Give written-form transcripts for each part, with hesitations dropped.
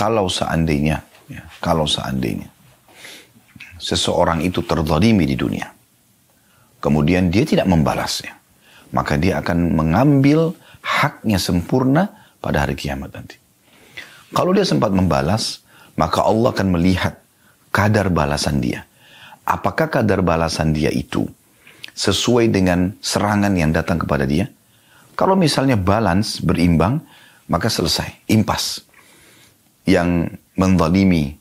kalau seandainya seseorang itu terzalimi di dunia, kemudian dia tidak membalasnya, maka dia akan mengambil haknya sempurna pada hari kiamat nanti. Kalau dia sempat membalas, maka Allah akan melihat kadar balasan dia. Apakah kadar balasan dia itu sesuai dengan serangan yang datang kepada dia? Kalau misalnya balance, berimbang, maka selesai, impas. Yang menzalimi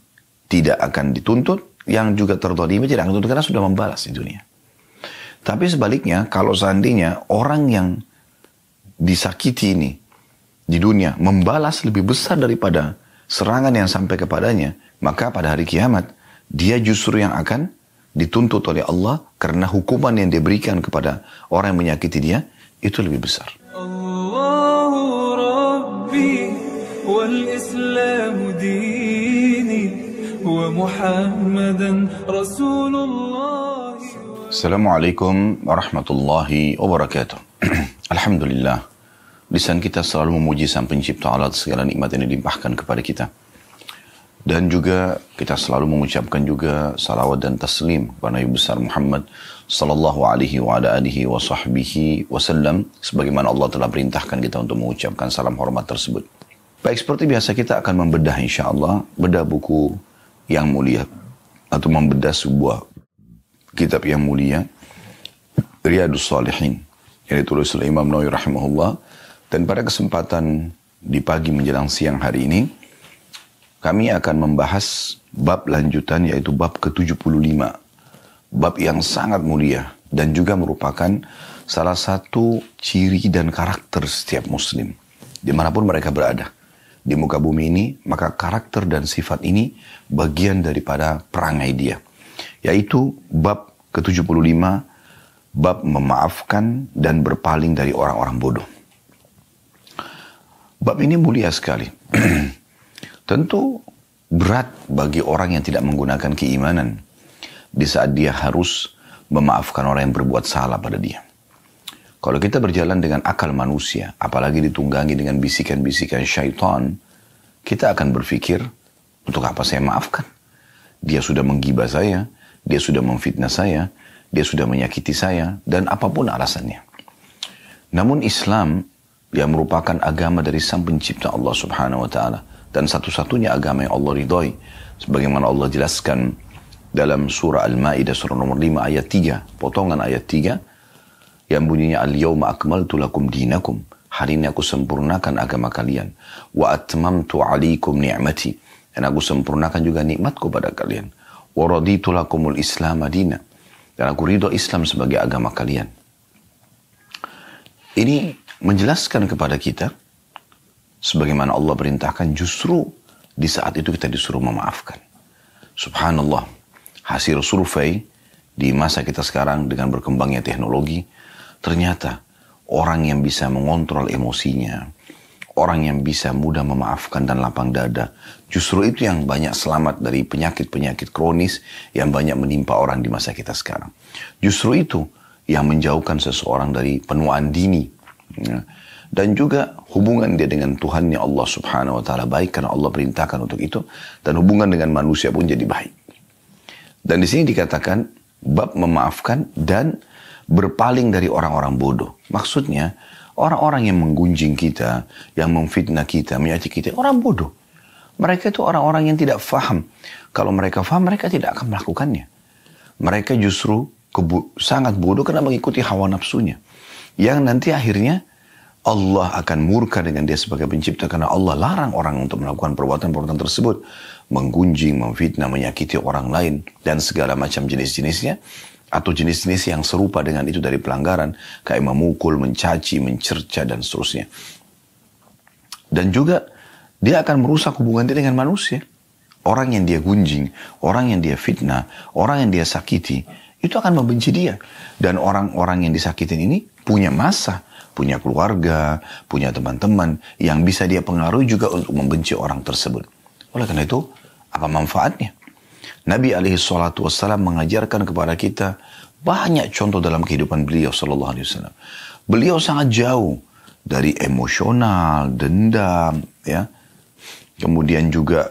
tidak akan dituntut, yang juga terzalimi tidak akan dituntut karena sudah membalas di dunia. Tapi sebaliknya, kalau seandainya orang yang disakiti ini di dunia membalas lebih besar daripada serangan yang sampai kepadanya, maka pada hari kiamat dia justru yang akan dituntut oleh Allah karena hukuman yang diberikan kepada orang yang menyakiti dia itu lebih besar. Allahu Rabbi wal Islamu dini wa Muhammadan Rasulullah. Assalamualaikum warahmatullahi wabarakatuh. Alhamdulillah, lisan kita selalu memuji Sang Pencipta Allah segala nikmat yang dilimpahkan kepada kita. Dan juga kita selalu mengucapkan juga salawat dan taslim kepada Nabi besar Muhammad sallallahu alaihi wa ala alihi wa sahbihi wasallam, sebagaimana Allah telah perintahkan kita untuk mengucapkan salam hormat tersebut. Baik, seperti biasa kita akan membedah insyaallah, bedah buku yang mulia atau membedah sebuah kitab yang mulia, Riyadhus Shalihin, yang ditulis oleh Imam Nawawi rahimahullah. Dan pada kesempatan di pagi menjelang siang hari ini, kami akan membahas bab lanjutan, yaitu bab ke-75. Bab yang sangat mulia dan juga merupakan salah satu ciri dan karakter setiap muslim. Dimanapun mereka berada di muka bumi ini, maka karakter dan sifat ini bagian daripada perangai dia. Yaitu bab ke-75, bab memaafkan dan berpaling dari orang-orang bodoh. Bab ini mulia sekali. Tentu berat bagi orang yang tidak menggunakan keimanan di saat dia harus memaafkan orang yang berbuat salah pada dia. Kalau kita berjalan dengan akal manusia, apalagi ditunggangi dengan bisikan-bisikan syaitan, kita akan berpikir, untuk apa saya maafkan? Dia sudah menggibah saya, dia sudah memfitnah saya, dia sudah menyakiti saya, dan apapun alasannya. Namun Islam yang merupakan agama dari Sang Pencipta Allah Subhanahu wa Ta'ala, dan satu-satunya agama yang Allah ridhai, sebagaimana Allah jelaskan dalam surah Al-Maidah surah nomor 5 ayat 3, potongan ayat 3 yang bunyinya al-yawma akmaltu lakum dinakum, hari ini aku sempurnakan agama kalian, wa atmamtu alaikum ni'mati, dan aku sempurnakan juga nikmatku pada kalian, wa raditu lakumul islam madina, dan aku ridho Islam sebagai agama kalian. Ini menjelaskan kepada kita sebagaimana Allah perintahkan, justru di saat itu kita disuruh memaafkan. Subhanallah, hasil survei di masa kita sekarang dengan berkembangnya teknologi, ternyata orang yang bisa mengontrol emosinya, orang yang bisa mudah memaafkan dan lapang dada, justru itu yang banyak selamat dari penyakit-penyakit kronis yang banyak menimpa orang di masa kita sekarang. Justru itu yang menjauhkan seseorang dari penuaan dini, ya. Dan juga hubungan dia dengan Tuhannya Allah Subhanahu wa Ta'ala baik karena Allah perintahkan untuk itu, dan hubungan dengan manusia pun jadi baik. Dan di sini dikatakan bab memaafkan dan berpaling dari orang-orang bodoh. Maksudnya orang-orang yang menggunjing kita, yang memfitnah kita, menyakiti kita, orang bodoh. Mereka itu orang-orang yang tidak faham. Kalau mereka faham, mereka tidak akan melakukannya. Mereka justru sangat bodoh karena mengikuti hawa nafsunya, yang nanti akhirnya Allah akan murka dengan dia sebagai pencipta karena Allah larang orang untuk melakukan perbuatan-perbuatan tersebut. Menggunjing, memfitnah, menyakiti orang lain, dan segala macam jenis-jenisnya. Atau jenis-jenis yang serupa dengan itu dari pelanggaran. Kayak memukul, mencaci, mencerca, dan seterusnya. Dan juga dia akan merusak hubungan dia dengan manusia. Orang yang dia gunjing, orang yang dia fitnah, orang yang dia sakiti, itu akan membenci dia. Dan orang-orang yang disakitin ini punya masa, punya keluarga, punya teman-teman yang bisa dia pengaruhi juga untuk membenci orang tersebut. Oleh karena itu, apa manfaatnya? Nabi SAW mengajarkan kepada kita banyak contoh dalam kehidupan beliau SAW. Beliau sangat jauh dari emosional, dendam, ya, kemudian juga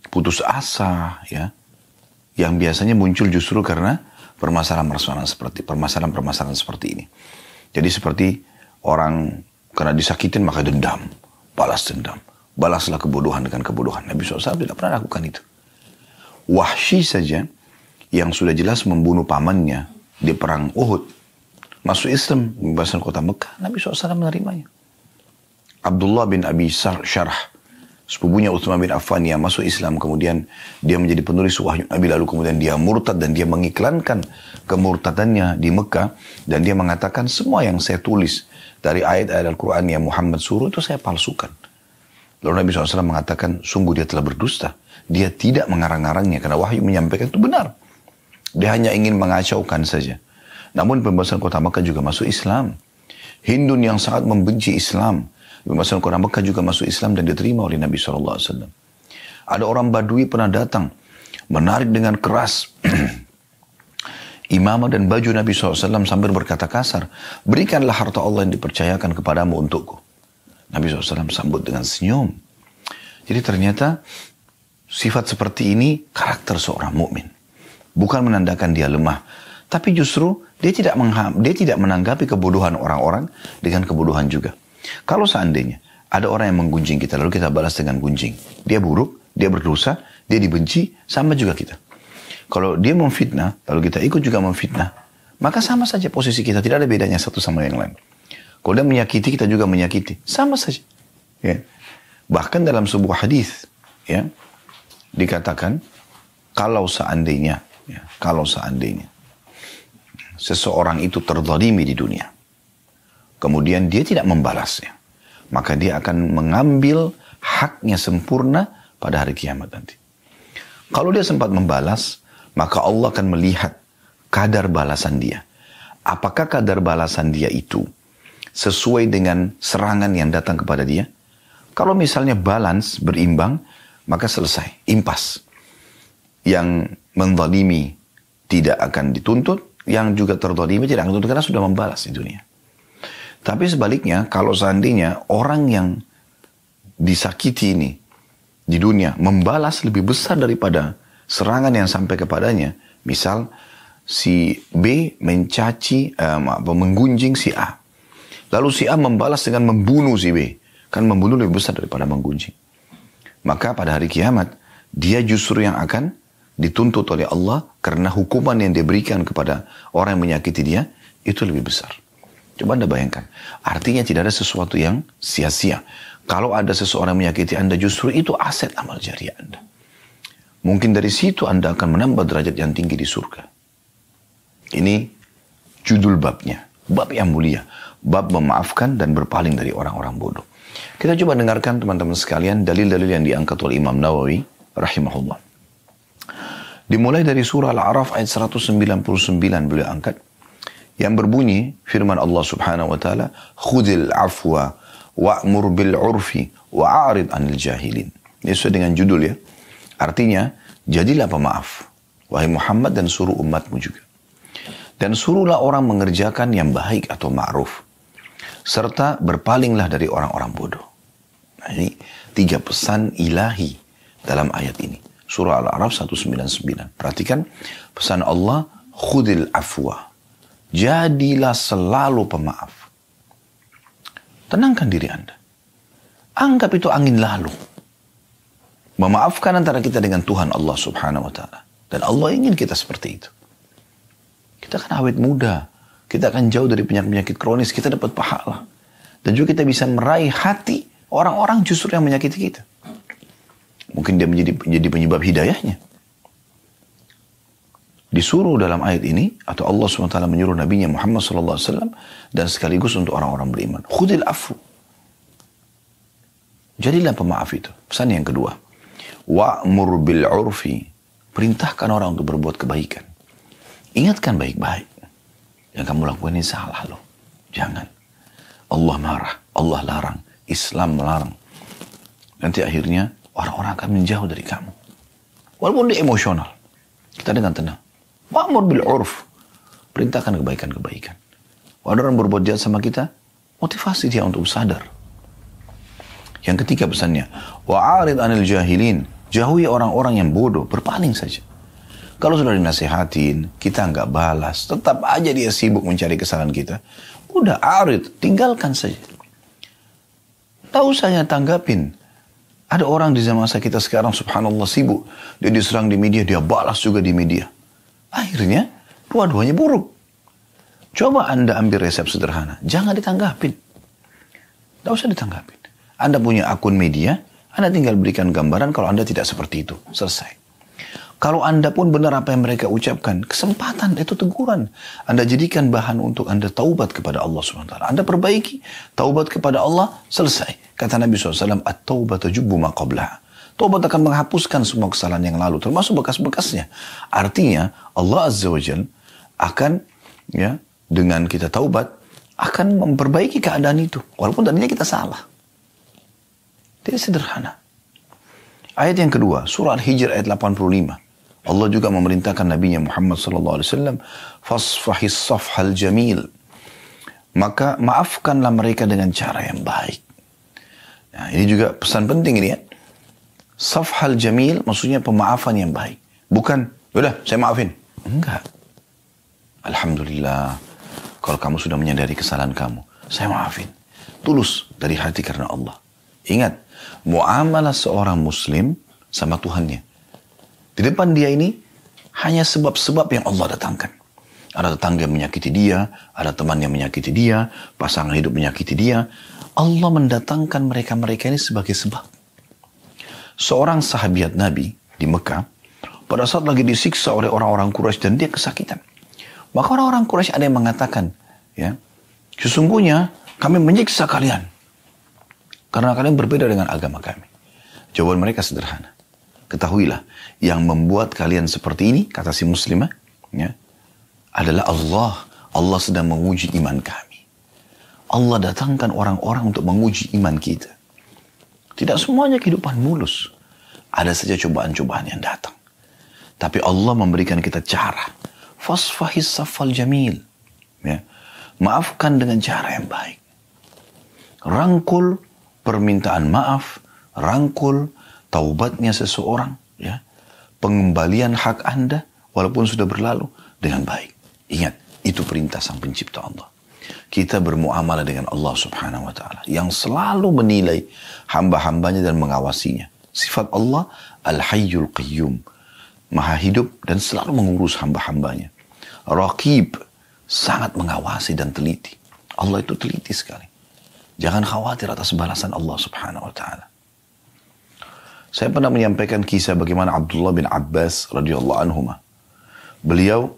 putus asa, ya, yang biasanya muncul justru karena permasalahan-permasalahan seperti ini. Jadi seperti orang karena disakitin maka dendam, balas dendam, balaslah kebodohan dengan kebodohan. Nabi SAW tidak pernah lakukan itu. Wahsy saja yang sudah jelas membunuh pamannya di perang Uhud, masuk Islam, membebaskan kota Mekah, Nabi SAW menerimanya. Abdullah bin Abi Syarh, sepupunya Utsman bin Affan yang masuk Islam, kemudian dia menjadi penulis wahyu Nabi, lalu kemudian dia murtad dan dia mengiklankan kemurtadannya di Mekah, dan dia mengatakan semua yang saya tulis dari ayat-ayat Al-Quran yang Muhammad suruh itu saya palsukan. Lalu Nabi SAW mengatakan sungguh dia telah berdusta, dia tidak mengarang-arangnya karena wahyu menyampaikan itu benar, dia hanya ingin mengacaukan saja. Namun pembebasan kota Mekah juga masuk Islam. Hindun yang sangat membenci Islam, pembebasan kota Mekah juga masuk Islam dan diterima oleh Nabi SAW. Ada orang Badui pernah datang, menarik dengan keras imamah dan baju Nabi SAW sambil berkata kasar, berikanlah harta Allah yang dipercayakan kepadamu untukku. Nabi SAW sambut dengan senyum. Jadi ternyata sifat seperti ini karakter seorang mukmin. Bukan menandakan dia lemah, tapi justru dia tidak menanggapi kebodohan orang-orang dengan kebodohan juga. Kalau seandainya ada orang yang menggunjing kita, lalu kita balas dengan gunjing, dia buruk, dia berdosa, dia dibenci, sama juga kita. Kalau dia memfitnah, lalu kita ikut juga memfitnah, maka sama saja posisi kita, tidak ada bedanya satu sama yang lain. Kalau dia menyakiti, kita juga menyakiti, sama saja. Ya. Bahkan dalam sebuah hadis, ya, dikatakan kalau seandainya seseorang itu terzalimi di dunia, kemudian dia tidak membalasnya, maka dia akan mengambil haknya sempurna pada hari kiamat nanti. Kalau dia sempat membalas, maka Allah akan melihat kadar balasan dia. Apakah kadar balasan dia itu sesuai dengan serangan yang datang kepada dia? Kalau misalnya balance, berimbang, maka selesai, impas. Yang menzalimi tidak akan dituntut, yang juga terzalimi tidak akan dituntut karena sudah membalas di dunia. Tapi sebaliknya, kalau seandainya orang yang disakiti ini di dunia membalas lebih besar daripada serangan yang sampai kepadanya, misal si B menggunjing si A, lalu si A membalas dengan membunuh si B, kan membunuh lebih besar daripada menggunjing. Maka pada hari kiamat dia justru yang akan dituntut oleh Allah karena hukuman yang diberikan kepada orang yang menyakiti dia itu lebih besar. Coba Anda bayangkan, artinya tidak ada sesuatu yang sia-sia. Kalau ada seseorang menyakiti Anda, justru itu aset amal jariah Anda. Mungkin dari situ Anda akan menambah derajat yang tinggi di surga. Ini judul babnya, bab yang mulia, bab memaafkan dan berpaling dari orang-orang bodoh. Kita coba dengarkan teman-teman sekalian dalil-dalil yang diangkat oleh Imam Nawawi rahimahullah. Dimulai dari surah Al-A'raf ayat 199 beliau angkat, yang berbunyi firman Allah Subhanahu wa taala, khudil afwa wa'mur bil urfi wa'arid 'anil jahilin. Ini sesuai dengan judul ya. Artinya, jadilah pemaaf wahai Muhammad dan suruh umatmu juga. Dan suruhlah orang mengerjakan yang baik atau ma'ruf, serta berpalinglah dari orang-orang bodoh. Nah, ini 3 pesan ilahi dalam ayat ini. Surah Al-A'raf 199. Perhatikan pesan Allah, khudil afwa. Jadilah selalu pemaaf. Tenangkan diri Anda. Anggap itu angin lalu. Memaafkan antara kita dengan Tuhan Allah Subhanahu wa ta'ala. Dan Allah ingin kita seperti itu. Kita kan awet muda. Kita akan jauh dari penyakit-penyakit kronis. Kita dapat pahala. Dan juga kita bisa meraih hati orang-orang justru yang menyakiti kita. Mungkin dia menjadi penyebab hidayahnya. Disuruh dalam ayat ini, atau Allah SWT menyuruh Nabi Muhammad SAW, dan sekaligus untuk orang-orang beriman. Khudil afu. Jadilah pemaaf itu. Pesan yang kedua. Wa'mur bil urfi. Perintahkan orang untuk berbuat kebaikan. Ingatkan baik-baik. Yang kamu lakukan ini salah loh. Jangan. Allah marah. Allah larang. Islam melarang. Nanti akhirnya orang-orang akan menjauh dari kamu. Walaupun dia emosional. Kita dengan tenang. Wa'mur bil urf. Perintahkan kebaikan-kebaikan. Kalau orang berbuat jahat sama kita, motivasi dia untuk sadar. Yang ketiga pesannya, wa'arid anil jahilin, jauhi orang-orang yang bodoh, berpaling saja. Kalau sudah dinasihatin, kita nggak balas, tetap aja dia sibuk mencari kesalahan kita. Udah arid, tinggalkan saja. Tak usah tanggapin. Ada orang di zaman masa kita sekarang, subhanallah, sibuk. Dia diserang di media, dia balas juga di media. Akhirnya, dua-duanya buruk. Coba Anda ambil resep sederhana, jangan ditanggapin. Tak usah ditanggapin. Anda punya akun media, Anda tinggal berikan gambaran kalau Anda tidak seperti itu. Selesai. Kalau Anda pun benar apa yang mereka ucapkan, kesempatan itu teguran. Anda jadikan bahan untuk Anda taubat kepada Allah SWT. Anda perbaiki, taubat kepada Allah, selesai. Kata Nabi SAW, at-taubatu jubbu ma qablaha. Taubat akan menghapuskan semua kesalahan yang lalu, termasuk bekas-bekasnya. Artinya, Allah Azza wa Jalla akan, ya, dengan kita taubat, akan memperbaiki keadaan itu. Walaupun tadinya kita salah. Jadi sederhana. Ayat yang kedua, surah Al-Hijr ayat 85. Allah juga memerintahkan Nabi Muhammad SAW, fasfahis safhal jamil. Maka maafkanlah mereka dengan cara yang baik. Nah, ini juga pesan penting ini ya. Safhal jamil maksudnya pemaafan yang baik. Bukan, udah saya maafin. Enggak. Alhamdulillah. Kalau kamu sudah menyadari kesalahan kamu, saya maafin. Tulus dari hati karena Allah. Ingat, muamalah seorang muslim sama Tuhannya. Di depan dia ini hanya sebab-sebab yang Allah datangkan. Ada tetangga yang menyakiti dia, ada teman yang menyakiti dia, pasangan hidup menyakiti dia. Allah mendatangkan mereka-mereka ini sebagai sebab. Seorang sahabat Nabi di Mekah, pada saat lagi disiksa oleh orang-orang Quraisy dan dia kesakitan. Maka orang-orang Quraisy ada yang mengatakan, ya, sesungguhnya kami menyiksa kalian karena kalian berbeda dengan agama kami. Jawaban mereka sederhana. Ketahuilah, yang membuat kalian seperti ini, kata si muslimah, ya, adalah Allah. Allah sedang menguji iman kami. Allah datangkan orang-orang untuk menguji iman kita. Tidak semuanya kehidupan mulus. Ada saja cobaan-cobaan yang datang. Tapi Allah memberikan kita cara. Fasfahis safal jamil. Ya. Maafkan dengan cara yang baik. Rangkul permintaan maaf. Rangkul taubatnya seseorang. Ya. Pengembalian hak Anda walaupun sudah berlalu dengan baik. Ingat, itu perintah Sang Pencipta Allah. Kita bermuamalah dengan Allah Subhanahu wa Ta'ala yang selalu menilai hamba-hambanya dan mengawasinya. Sifat Allah Al-Hayyul Qayyum, Maha hidup dan selalu mengurus hamba-hambanya. Raqib, sangat mengawasi dan teliti. Allah itu teliti sekali. Jangan khawatir atas balasan Allah Subhanahu wa Ta'ala. Saya pernah menyampaikan kisah bagaimana Abdullah bin Abbas radhiyallahu anhuma. Beliau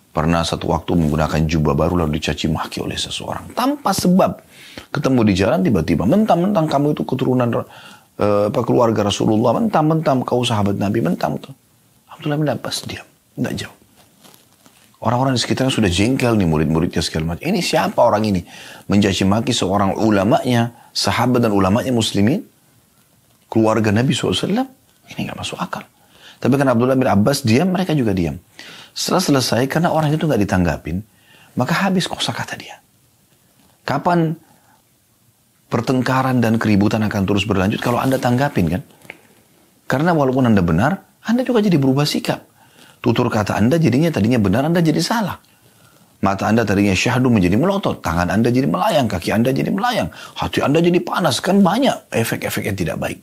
pernah satu waktu menggunakan jubah baru lalu dicaci maki oleh seseorang. Tanpa sebab. Ketemu di jalan tiba-tiba. Mentang-mentang kamu itu keturunan keluarga Rasulullah. Mentang-mentang kau sahabat Nabi. Mentang-mentang. Abdullah bin Abbas diam. Tidak jauh. Orang-orang di sekitarnya sudah jengkel nih murid-muridnya segala macam. Ini siapa orang ini? Mencaci maki seorang ulamanya. Sahabat dan ulamanya muslimin. Keluarga Nabi SAW. Ini gak masuk akal. Tapi karena Abdullah bin Abbas diam, mereka juga diam. Setelah selesai, karena orang itu gak ditanggapin, maka habis kosakata dia. Kapan pertengkaran dan keributan akan terus berlanjut kalau Anda tanggapin kan? Karena walaupun Anda benar, Anda juga jadi berubah sikap. Tutur kata Anda jadinya tadinya benar, Anda jadi salah. Mata Anda tadinya syahdu menjadi melotot, tangan Anda jadi melayang, kaki Anda jadi melayang, hati Anda jadi panas. Kan banyak efek-efek yang tidak baik.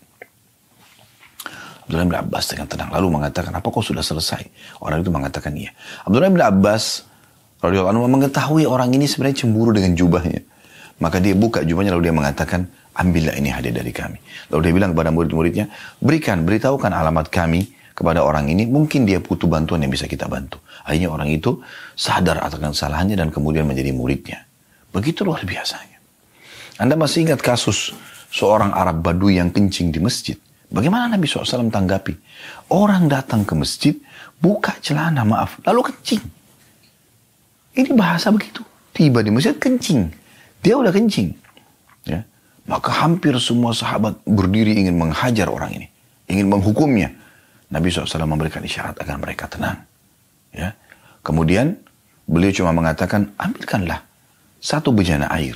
Abdullah bin Abbas dengan tenang lalu mengatakan, apa kau sudah selesai? Orang itu mengatakan iya. Abdullah bin Abbas radhiyallahu anhu mengetahui orang ini sebenarnya cemburu dengan jubahnya. Maka dia buka jubahnya lalu dia mengatakan, ambillah ini hadiah dari kami. Lalu dia bilang kepada murid-muridnya, beritahukan alamat kami kepada orang ini, mungkin dia butuh bantuan yang bisa kita bantu. Akhirnya orang itu sadar akan kesalahannya dan kemudian menjadi muridnya. Begitu luar biasanya. Anda masih ingat kasus seorang Arab Badui yang kencing di masjid? Bagaimana Nabi SAW tanggapi? Orang datang ke masjid, buka celana, lalu kencing. Ini bahasa begitu. Tiba di masjid, kencing. Dia udah kencing. Ya. Maka hampir semua sahabat berdiri ingin menghajar orang ini. Ingin menghukumnya. Nabi SAW memberikan isyarat agar mereka tenang. Ya. Kemudian, beliau cuma mengatakan, ambilkanlah satu bejana air.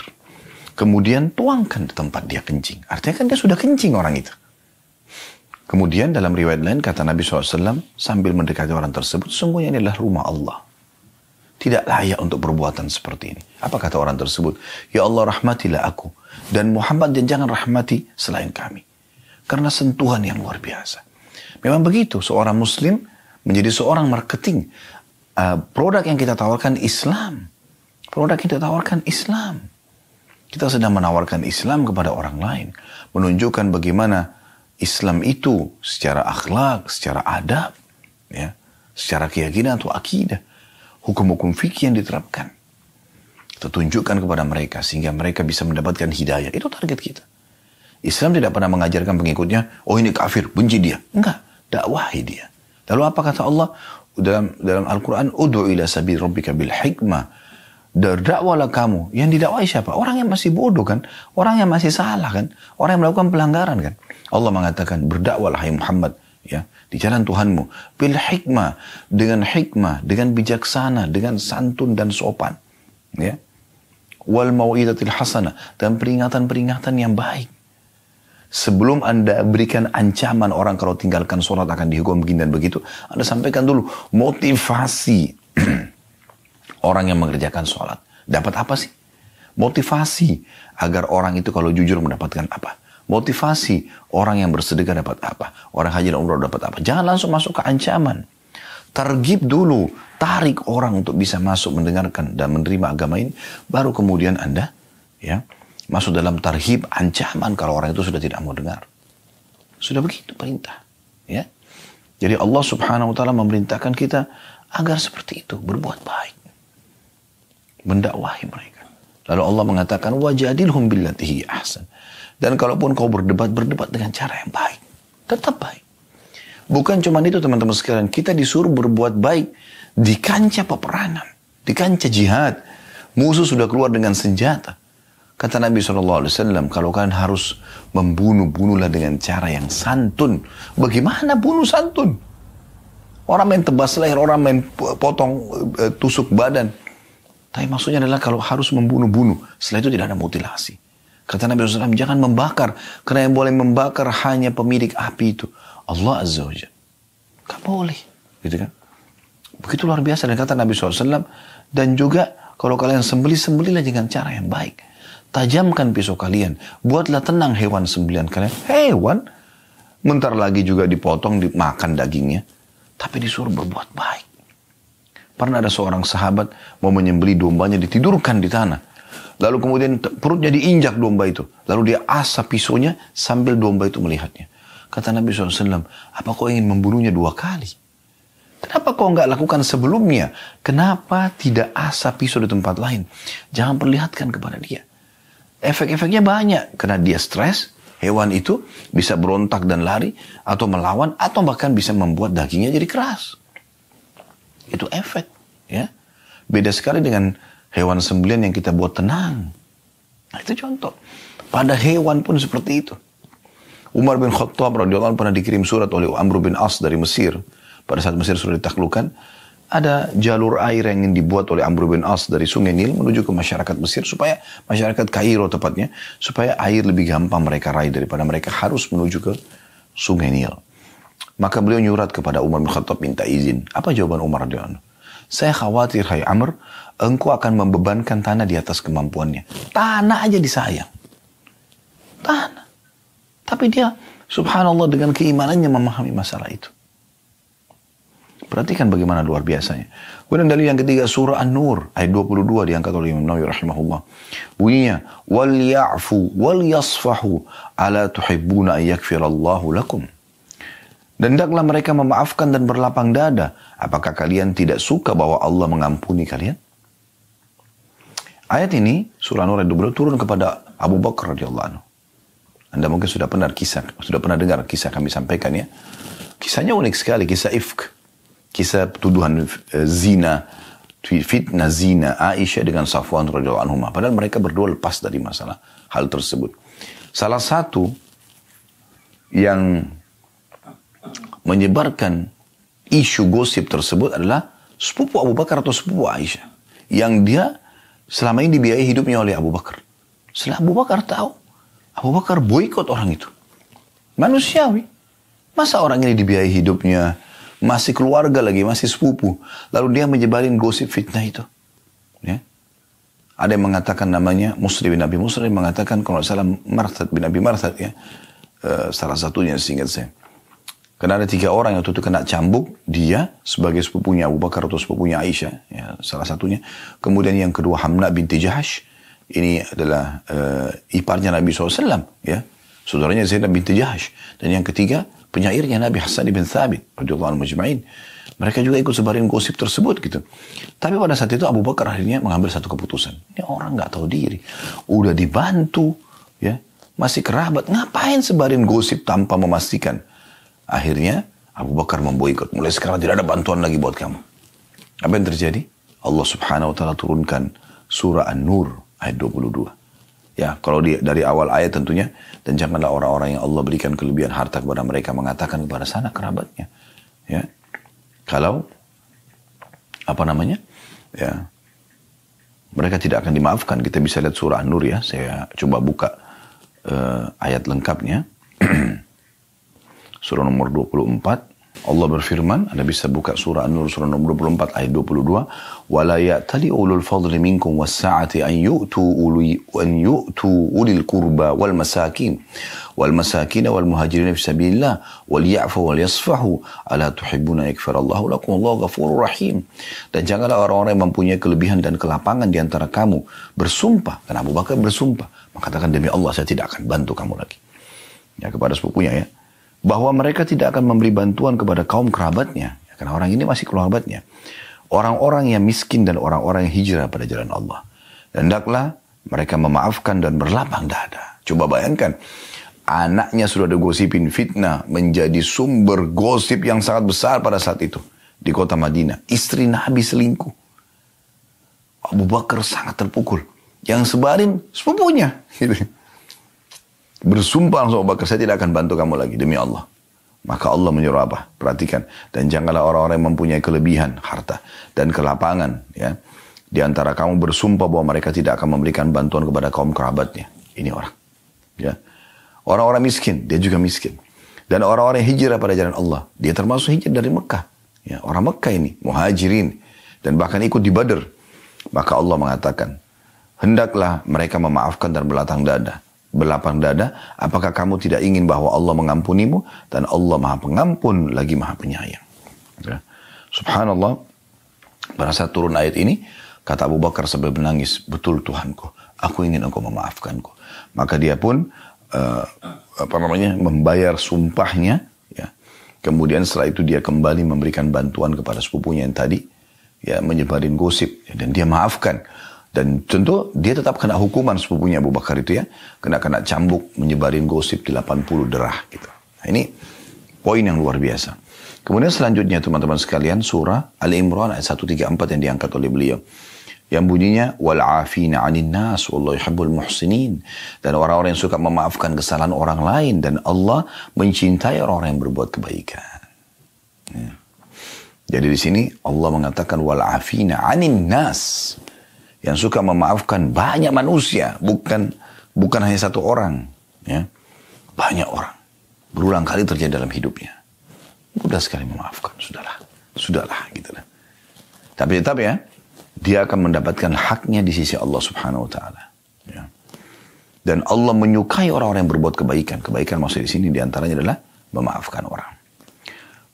Kemudian tuangkan di tempat dia kencing. Artinya kan dia sudah kencing orang itu. Kemudian dalam riwayat lain kata Nabi SAW sambil mendekati orang tersebut, sungguhnya ini adalah rumah Allah. Tidak layak untuk perbuatan seperti ini. Apa kata orang tersebut? Ya Allah, rahmatilah aku. Dan Muhammad, dan jangan rahmati selain kami. Karena sentuhan yang luar biasa. Memang begitu, seorang muslim menjadi seorang marketing. Produk yang kita tawarkan Islam. Produk yang kita tawarkan Islam. Kita sedang menawarkan Islam kepada orang lain. Menunjukkan bagaimana Islam itu secara akhlak, secara adab, ya, secara keyakinan atau akidah, hukum-hukum fikih yang diterapkan. Kita tunjukkan kepada mereka sehingga mereka bisa mendapatkan hidayah. Itu target kita. Islam tidak pernah mengajarkan pengikutnya, oh ini kafir, benci dia. Enggak, dakwahi dia. Lalu apa kata Allah dalam Al-Quran? Ud'u ila sabil rabbika bil hikmah. Dakwalah kamu. Yang didakwai siapa? Orang yang masih bodoh kan? Orang yang masih salah kan? Orang yang melakukan pelanggaran kan? Allah mengatakan, berdakwalah hai Muhammad, ya, di jalan Tuhanmu. Bil hikmah, dengan bijaksana, dengan santun dan sopan. Ya. Wal mau'izatil hasanah, dan peringatan-peringatan yang baik. Sebelum Anda berikan ancaman orang kalau tinggalkan sholat akan dihukum begini dan begitu, Anda sampaikan dulu motivasi orang yang mengerjakan sholat. Dapat apa sih? Motivasi agar orang itu kalau jujur mendapatkan apa? Motivasi orang yang bersedekah dapat apa? Orang haji dan umrah dapat apa? Jangan langsung masuk ke ancaman. Targib dulu. Tarik orang untuk bisa masuk mendengarkan dan menerima agama ini. Baru kemudian Anda ya masuk dalam tarhib ancaman kalau orang itu sudah tidak mau dengar. Sudah begitu perintah. Ya. Jadi Allah subhanahu wa ta'ala memerintahkan kita agar seperti itu. Berbuat baik. Mendakwahi mereka. Lalu Allah mengatakan wajadilhum billatihi ahsan. Dan kalaupun kau berdebat dengan cara yang baik. Tetap baik. Bukan cuma itu teman-teman sekalian. Kita disuruh berbuat baik di kancah peperangan. Di kancah jihad. Musuh sudah keluar dengan senjata. Kata Nabi SAW, kalau kalian harus bunuhlah dengan cara yang santun. Bagaimana bunuh santun? Orang main tebas leher, orang main potong, tusuk badan. Tapi maksudnya adalah kalau harus membunuh. Setelah itu tidak ada mutilasi. Kata Nabi SAW, jangan membakar. Karena yang boleh membakar hanya pemilik api itu. Allah Azza wa Jalla. Gak boleh. Gitu kan? Begitu luar biasa. Dan kata Nabi SAW, dan juga kalau kalian sembelihlah dengan cara yang baik. Tajamkan pisau kalian. Buatlah tenang hewan sembelihan kalian. Hewan. Bentar lagi juga dipotong, dimakan dagingnya. Tapi disuruh berbuat baik. Pernah ada seorang sahabat mau menyembelih dombanya, ditidurkan di tanah. Lalu kemudian perutnya diinjak domba itu. Lalu dia asap pisaunya sambil domba itu melihatnya. Kata Nabi SAW, apa kau ingin membunuhnya 2 kali? Kenapa kau enggak lakukan sebelumnya? Kenapa tidak asap pisau di tempat lain? Jangan perlihatkan kepada dia. Efek-efeknya banyak. Karena dia stres, hewan itu bisa berontak dan lari, atau melawan, atau bahkan bisa membuat dagingnya jadi keras. Itu efek. Ya. Beda sekali dengan hewan sembelihan yang kita buat tenang. Nah, itu contoh. Pada hewan pun seperti itu. Umar bin Khattab radhiyallahu anhu pernah dikirim surat oleh Amr bin As dari Mesir. Pada saat Mesir sudah ditaklukkan, ada jalur air yang ingin dibuat oleh Amr bin As dari sungai Nil menuju ke masyarakat Mesir, supaya masyarakat Kairo tepatnya, supaya air lebih gampang mereka raih daripada mereka harus menuju ke sungai Nil. Maka beliau nyurat kepada Umar bin Khattab minta izin. Apa jawaban Umar radhiyallahu anhu? Saya khawatir, hai Amr, engkau akan membebankan tanah di atas kemampuannya. Tanah aja disayang. Tanah. Tapi dia, subhanallah, dengan keimanannya memahami masalah itu. Perhatikan bagaimana luar biasanya. Kemudian dalil yang ketiga, surah An-Nur, ayat 22, diangkat oleh Imam Nawawi rahimahullah. Bunyinya, wal ya'fu wal yasfahu ala tuhibbuna ayyakfirallahu lakum. Dan hendaklah mereka memaafkan dan berlapang dada. Apakah kalian tidak suka bahwa Allah mengampuni kalian? Ayat ini, surah Nur ayat 22 turun kepada Abu Bakar radhiyallahu anhu. Anda mungkin sudah pernah dengar kisah kami sampaikan ya. Kisahnya unik sekali, kisah ifk. Kisah tuduhan zina, fitnah zina Aisyah dengan Safwan radhiyallahu anhu. Padahal mereka berdua lepas dari masalah hal tersebut. Salah satu yang menyebarkan isu gosip tersebut adalah sepupu Abu Bakar atau sepupu Aisyah. Yang dia selama ini dibiayai hidupnya oleh Abu Bakar. Setelah Abu Bakar tahu, Abu Bakar boikot orang itu. Manusiawi. Masa orang ini dibiayai hidupnya, masih keluarga lagi, masih sepupu. Lalu dia menyebarin gosip fitnah itu. Ya. Ada yang mengatakan namanya Muslim bin Abi Muslim, mengatakan kalau salah Marthad bin Abi Marthad ya. Salah satunya seingat saya. Karena ada 3 orang yang waktu itu kena cambuk, dia sebagai sepupunya Abu Bakar atau sepupunya Aisyah, ya, salah satunya. Kemudian yang kedua Hamna binti Jahash, ini adalah iparnya Nabi SAW, ya, saudaranya Zainab binti Jahash. Dan yang ketiga penyairnya Nabi Hasan bin Thabit, radhiyallahu anhu majma'in. Mereka juga ikut sebarin gosip tersebut gitu. Tapi pada saat itu Abu Bakar akhirnya mengambil satu keputusan. Ini orang nggak tahu diri, udah dibantu, ya, masih kerabat, ngapain sebarin gosip tanpa memastikan? Akhirnya Abu Bakar memboikot. Mulai sekarang tidak ada bantuan lagi buat kamu. Apa yang terjadi? Allah Subhanahu wa taala turunkan surah An-Nur ayat 22. Ya, kalau dari awal ayat tentunya, dan janganlah orang-orang yang Allah berikan kelebihan harta kepada mereka mengatakan kepada sanak kerabatnya. Ya. Kalau Ya. Mereka tidak akan dimaafkan. Kita bisa lihat surah An-Nur ya. Saya coba buka ayat lengkapnya. Surah nomor 24, Allah berfirman, Anda bisa buka surah An-Nur surah nomor 24 ayat 22, وَلَا يَأْتَلِ أُولُو الْفَضْلِ مِنْكُمْ وَالسَّعَةِ أَنْ يُؤْتُوا أُولِي الْقُرْبَى وَالْمَسَاكِينَ وَالْمُهَاجِرِينَ فِي سَبِيلِ اللَّهِ وَلْيَعْفُوا وَلْيَصْفَحُوا أَلَا تُحِبُّونَ أَن يَغْفِرَ اللَّهُ لَكُمْ وَاللَّهُ غَفُورٌ رَحِيمٌ. Dan janganlah orang-orang yang mempunyai kelebihan dan kelapangan di antara kamu bersumpah, dan Abu Bakar bersumpah, mengatakan demi Allah saya tidak akan bantu kamu lagi. Ya, kepada sepupunya ya. Bahwa mereka tidak akan memberi bantuan kepada kaum kerabatnya. Ya, karena orang ini masih kerabatnya. Orang-orang yang miskin dan orang-orang yang hijrah pada jalan Allah. Dan hendaklah mereka memaafkan dan berlapang dada. Coba bayangkan. Anaknya sudah digosipin fitnah. Menjadi sumber gosip yang sangat besar pada saat itu. Di kota Madinah. Istri Nabi selingkuh. Abu Bakar sangat terpukul. Yang sebarin sepupunya. Gitu. Bersumpah langsung Abu Bakar, saya tidak akan bantu kamu lagi demi Allah. Maka Allah menyuruh apa? Perhatikan. Dan janganlah orang-orang yang mempunyai kelebihan harta dan kelapangan ya, di antara kamu bersumpah bahwa mereka tidak akan memberikan bantuan kepada kaum kerabatnya. Ini orang. Ya. Orang-orang miskin, dia juga miskin. Dan orang-orang yang hijrah pada jalan Allah, dia termasuk hijrah dari Mekah. Ya, orang Mekah ini, muhajirin. Dan bahkan ikut di Badr. Maka Allah mengatakan, hendaklah mereka memaafkan dan berlapang dada, apakah kamu tidak ingin bahwa Allah mengampunimu? Dan Allah maha pengampun lagi maha penyayang. Ya. Subhanallah, pada saat turun ayat ini, kata Abu Bakar sambil menangis, betul Tuhanku, aku ingin engkau memaafkanku. Maka dia pun membayar sumpahnya. Ya. Kemudian setelah itu dia kembali memberikan bantuan kepada sepupunya yang tadi, ya, menyebarin gosip, ya, dan dia maafkan. Dan tentu dia tetap kena hukuman sepupunya Abu Bakar itu ya. Kena cambuk, menyebarin gosip di 80 derah gitu. Nah, ini poin yang luar biasa. Kemudian selanjutnya teman-teman sekalian surah Al-Imran ayat 134 yang diangkat oleh beliau. Yang bunyinya وَالْعَافِينَ عَنِ النَّاسِ وَاللَّهُ يُحِبُّ الْمُحْسِنِينَ. Dan orang-orang yang suka memaafkan kesalahan orang lain. Dan Allah mencintai orang-orang yang berbuat kebaikan. Ya. Jadi di sini Allah mengatakan وَالْعَافِينَ عَنِ النَّاسِ. Yang suka memaafkan banyak manusia, bukan hanya satu orang, ya, banyak orang. Berulang kali terjadi dalam hidupnya. Mudah sekali memaafkan, sudahlah, gitu lah. Tapi tetap ya, dia akan mendapatkan haknya di sisi Allah Subhanahu Wa Taala. Ya. Dan Allah menyukai orang-orang yang berbuat kebaikan. Kebaikan maksud di sini diantaranya adalah memaafkan orang.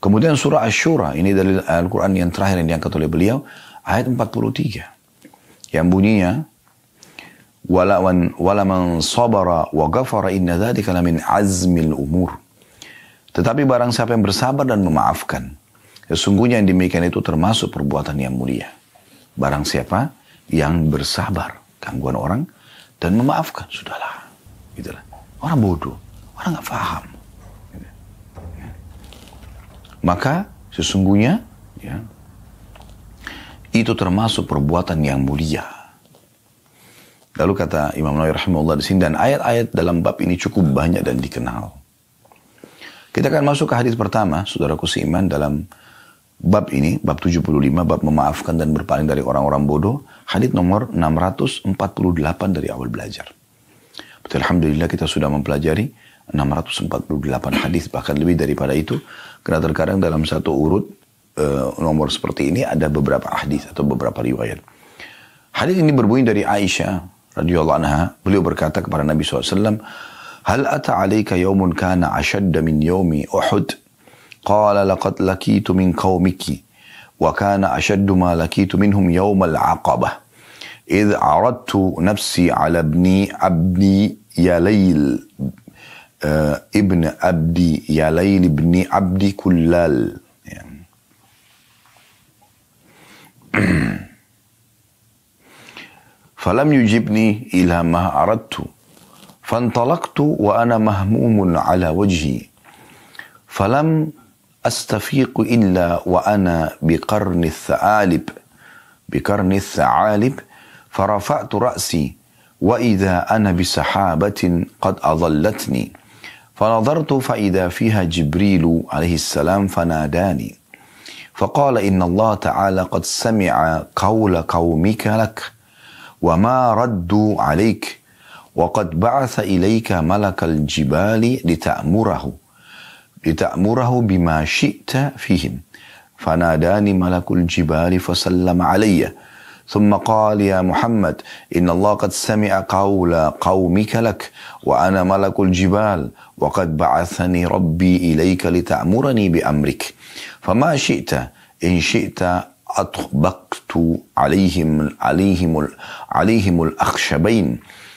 Kemudian surah Asy-Syura, ini dari Al-Quran yang terakhir yang diangkat oleh beliau, ayat 43. Yang bunyinya wala man sabara wa ghafara inna dzalika lamin azmil umur. Tetapi barang siapa yang bersabar dan memaafkan, sesungguhnya yang demikian itu termasuk perbuatan yang mulia. Barang siapa yang bersabar gangguan orang dan memaafkan, sudahlah, gitulah. Orang bodoh, orang nggak paham. Maka sesungguhnya ya, itu termasuk perbuatan yang mulia. Lalu kata Imam Nawawi rahimahullah di sini, dan ayat-ayat dalam bab ini cukup banyak dan dikenal. Kita akan masuk ke hadis pertama, saudaraku seiman, dalam bab ini, bab 75, bab memaafkan dan berpaling dari orang-orang bodoh, hadis nomor 648 dari awal belajar. Tapi alhamdulillah kita sudah mempelajari 648 hadis, bahkan lebih daripada itu. Karena terkadang dalam satu urut nomor seperti ini ada beberapa hadis atau beberapa riwayat. Hadis ini berbunyi dari Aisyah radhiyallahu anha. Beliau berkata kepada Nabi SAW, "Hal ata 'alaika yawmun kana ashadda min yawmi Uhud?" Qala laqad lakitu min qaumiki wa kana ashaddu ma lakitu minhum yawm al-'aqabah. Idh 'aradtu nafsi 'ala ibni abdi Yalayl ibn abdi Yalayl ibn abdi kullal." Falam yujibni ila ma aradtu fantalaqtu wa ana mahmumun ala wajhi falam astafiq illa wa ana biqarni الثعالب فرفعت رأسي وإذا أنا بسحابة قد أظلتني فنظرت فإذا فيها جبريل عليه السلام فناداني فقال إن الله تعالى قد سمع قول قومك لك وما ردوا عليك وقد بعث إليك ملك الجبال لتأمره بما شئت فيهم فناداني ملك الجبال فسلم علي ثم قال يا محمد إن الله قد سمع قول قومك لك وأنا ملك الجبال وقد بعثني ربي إليك لتأمرني بأمرك فما شئت إن شئت أطبقت عليهم الأخشبين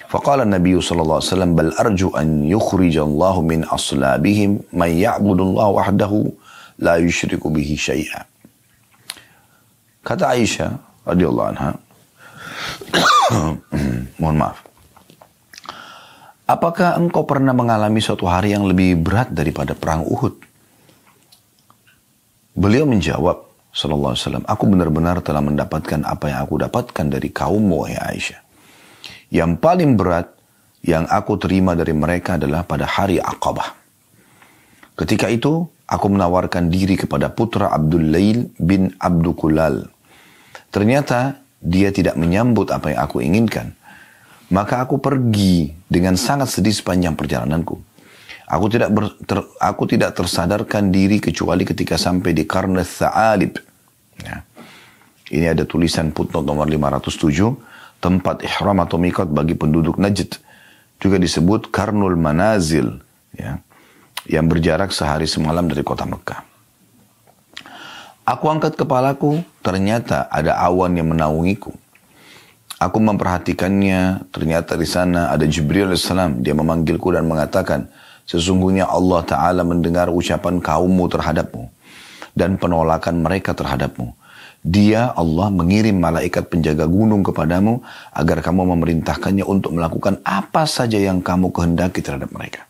فقال النبي صلى الله عليه وسلم بل أرجو أن يخرج الله من أصلابهم من يعبد الله وحده لا يشرك به شيئا. Kata Aisyah radhiyallahu anha, mohon maaf, apakah engkau pernah mengalami suatu hari yang lebih berat daripada perang Uhud? Beliau menjawab sallallahu alaihi wasallam, aku benar-benar telah mendapatkan apa yang aku dapatkan dari kaummu, wahai Aisyah. Yang paling berat yang aku terima dari mereka adalah pada hari Aqabah. Ketika itu, aku menawarkan diri kepada putra Abdul Lail bin Abdu Kulal. Ternyata dia tidak menyambut apa yang aku inginkan. Maka aku pergi dengan sangat sedih sepanjang perjalananku. Aku tidak tersadarkan diri kecuali ketika sampai di Qarn al-Tha'alib. Ya. Ini ada tulisan footnote nomor 507, tempat ihram atau miqat bagi penduduk Najd. Juga disebut Qarnul Manazil, ya, yang berjarak sehari semalam dari kota Mekah. Aku angkat kepalaku, ternyata ada awan yang menaungiku. Aku memperhatikannya, ternyata di sana ada Jibril alaihissalam. Dia memanggilku dan mengatakan, sesungguhnya Allah Ta'ala mendengar ucapan kaummu terhadapmu dan penolakan mereka terhadapmu. Dia, Allah, mengirim malaikat penjaga gunung kepadamu agar kamu memerintahkannya untuk melakukan apa saja yang kamu kehendaki terhadap mereka.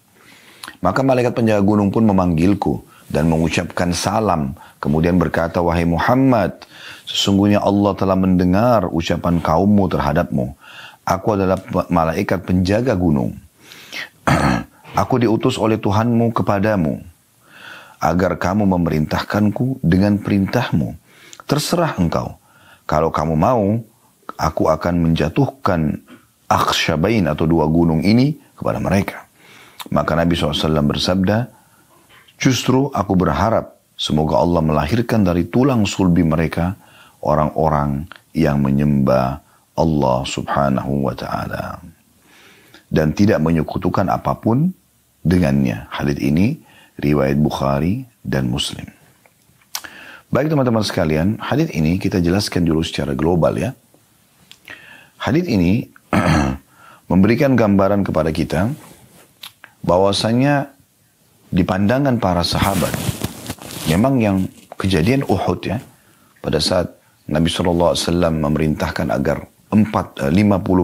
Maka malaikat penjaga gunung pun memanggilku dan mengucapkan salam. Kemudian berkata, wahai Muhammad, sesungguhnya Allah telah mendengar ucapan kaummu terhadapmu. Aku adalah malaikat penjaga gunung. Aku diutus oleh Tuhanmu kepadamu agar kamu memerintahkanku dengan perintahmu. Terserah engkau. Kalau kamu mau, aku akan menjatuhkan Akhshabain atau dua gunung ini kepada mereka. Maka Nabi SAW bersabda, justru aku berharap semoga Allah melahirkan dari tulang sulbi mereka orang-orang yang menyembah Allah Subhanahu wa Ta'ala dan tidak menyekutukan apapun dengannya. Hadits ini riwayat Bukhari dan Muslim. Baik teman-teman sekalian, hadits ini kita jelaskan dulu secara global ya. Hadits ini memberikan gambaran kepada kita bahwasanya di pandangan para sahabat, memang yang kejadian Uhud ya, pada saat Nabi SAW memerintahkan agar 50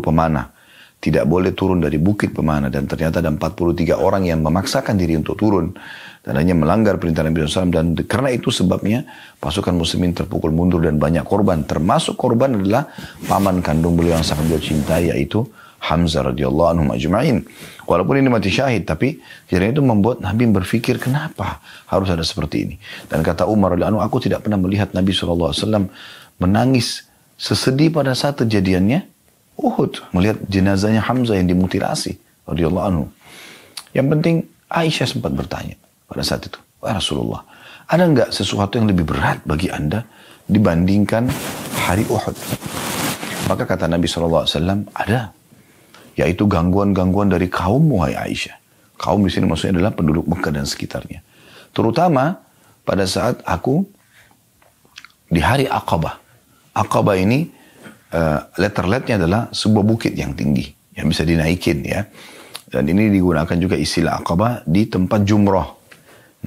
pemanah tidak boleh turun dari bukit pemanah, dan ternyata ada 43 orang yang memaksakan diri untuk turun dan hanya melanggar perintah Nabi SAW, dan karena itu sebabnya pasukan muslimin terpukul mundur dan banyak korban, termasuk korban adalah paman kandung beliau yang sangat beliau cintai, yaitu Hamzah radhiyallahu anhum ajma'in. Walaupun ini mati syahid, tapi kejadian itu membuat Nabi berpikir kenapa harus ada seperti ini. Dan kata Umar radhiyallahu anhu, aku tidak pernah melihat Nabi SAW menangis sesedih pada saat kejadiannya Uhud, melihat jenazahnya Hamzah yang dimutilasi. radhiyallahu anhu. Yang penting Aisyah sempat bertanya pada saat itu, "Wahai Rasulullah, ada nggak sesuatu yang lebih berat bagi Anda dibandingkan hari Uhud?" Maka kata Nabi SAW, "Ada, yaitu gangguan-gangguan dari kaummu, hai Aisyah." Kaum di sini maksudnya adalah penduduk Mekah dan sekitarnya. Terutama pada saat aku di hari Aqabah. Aqabah ini letterletnya adalah sebuah bukit yang tinggi yang bisa dinaikin ya. Dan ini digunakan juga istilah Aqabah di tempat jumrah.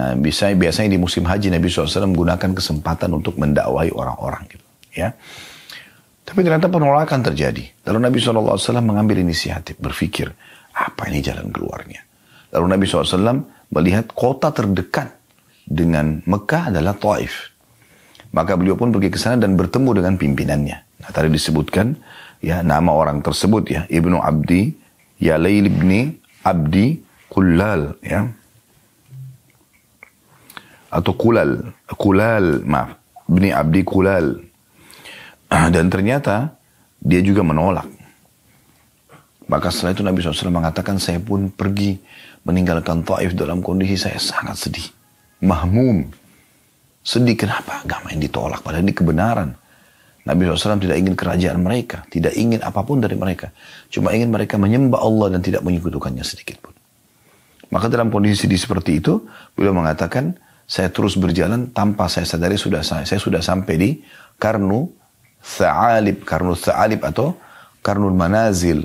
Nah, biasanya di musim haji Nabi SAW menggunakan kesempatan untuk mendakwai orang-orang gitu, ya. Tapi ternyata penolakan terjadi. Lalu Nabi SAW mengambil inisiatif, berpikir, apa ini jalan keluarnya? Lalu Nabi SAW melihat kota terdekat dengan Mekah adalah Taif. Maka beliau pun pergi ke sana dan bertemu dengan pimpinannya. Nah, tadi disebutkan ya nama orang tersebut ya, Ibnu Abdi, Yalail ibni Abdi Kulal ya. Atau Kulal, maaf, Ibni Abdi Kulal. Dan ternyata dia juga menolak. Maka setelah itu Nabi SAW mengatakan, saya pun pergi meninggalkan Taif dalam kondisi saya sangat sedih. Mahmum. Sedih, kenapa agama yang ditolak? Padahal ini kebenaran. Nabi SAW tidak ingin kerajaan mereka. Tidak ingin apapun dari mereka. Cuma ingin mereka menyembah Allah dan tidak menyekutukannya sedikit pun. Maka dalam kondisi sedih seperti itu, beliau mengatakan, saya terus berjalan tanpa saya sadari saya sudah sampai di Karnu Tha'alib atau Karnul Manazil.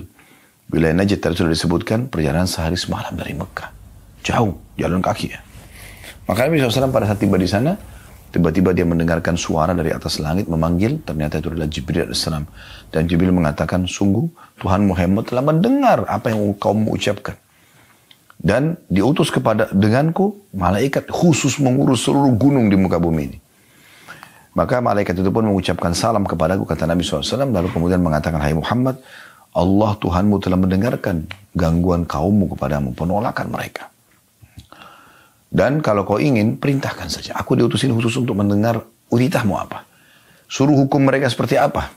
Wilayah Najd tadi sudah disebutkan perjalanan sehari semalam dari Mekah. Jauh, jalan kaki ya. Maka Nabi SAW pada saat tiba di sana, tiba-tiba dia mendengarkan suara dari atas langit memanggil, ternyata itu adalah Jibril AS. Dan Jibril mengatakan, sungguh Tuhan Muhammad telah mendengar apa yang kamu ucapkan. Dan diutus denganku malaikat khusus mengurus seluruh gunung di muka bumi ini. Maka malaikat itu pun mengucapkan salam kepadaku, kata Nabi SAW, lalu kemudian mengatakan, hai Muhammad, Allah Tuhanmu telah mendengarkan gangguan kaummu kepadamu, penolakan mereka. Dan kalau kau ingin, perintahkan saja. Aku diutusin khusus untuk mendengar titahmu apa. Suruh hukum mereka seperti apa,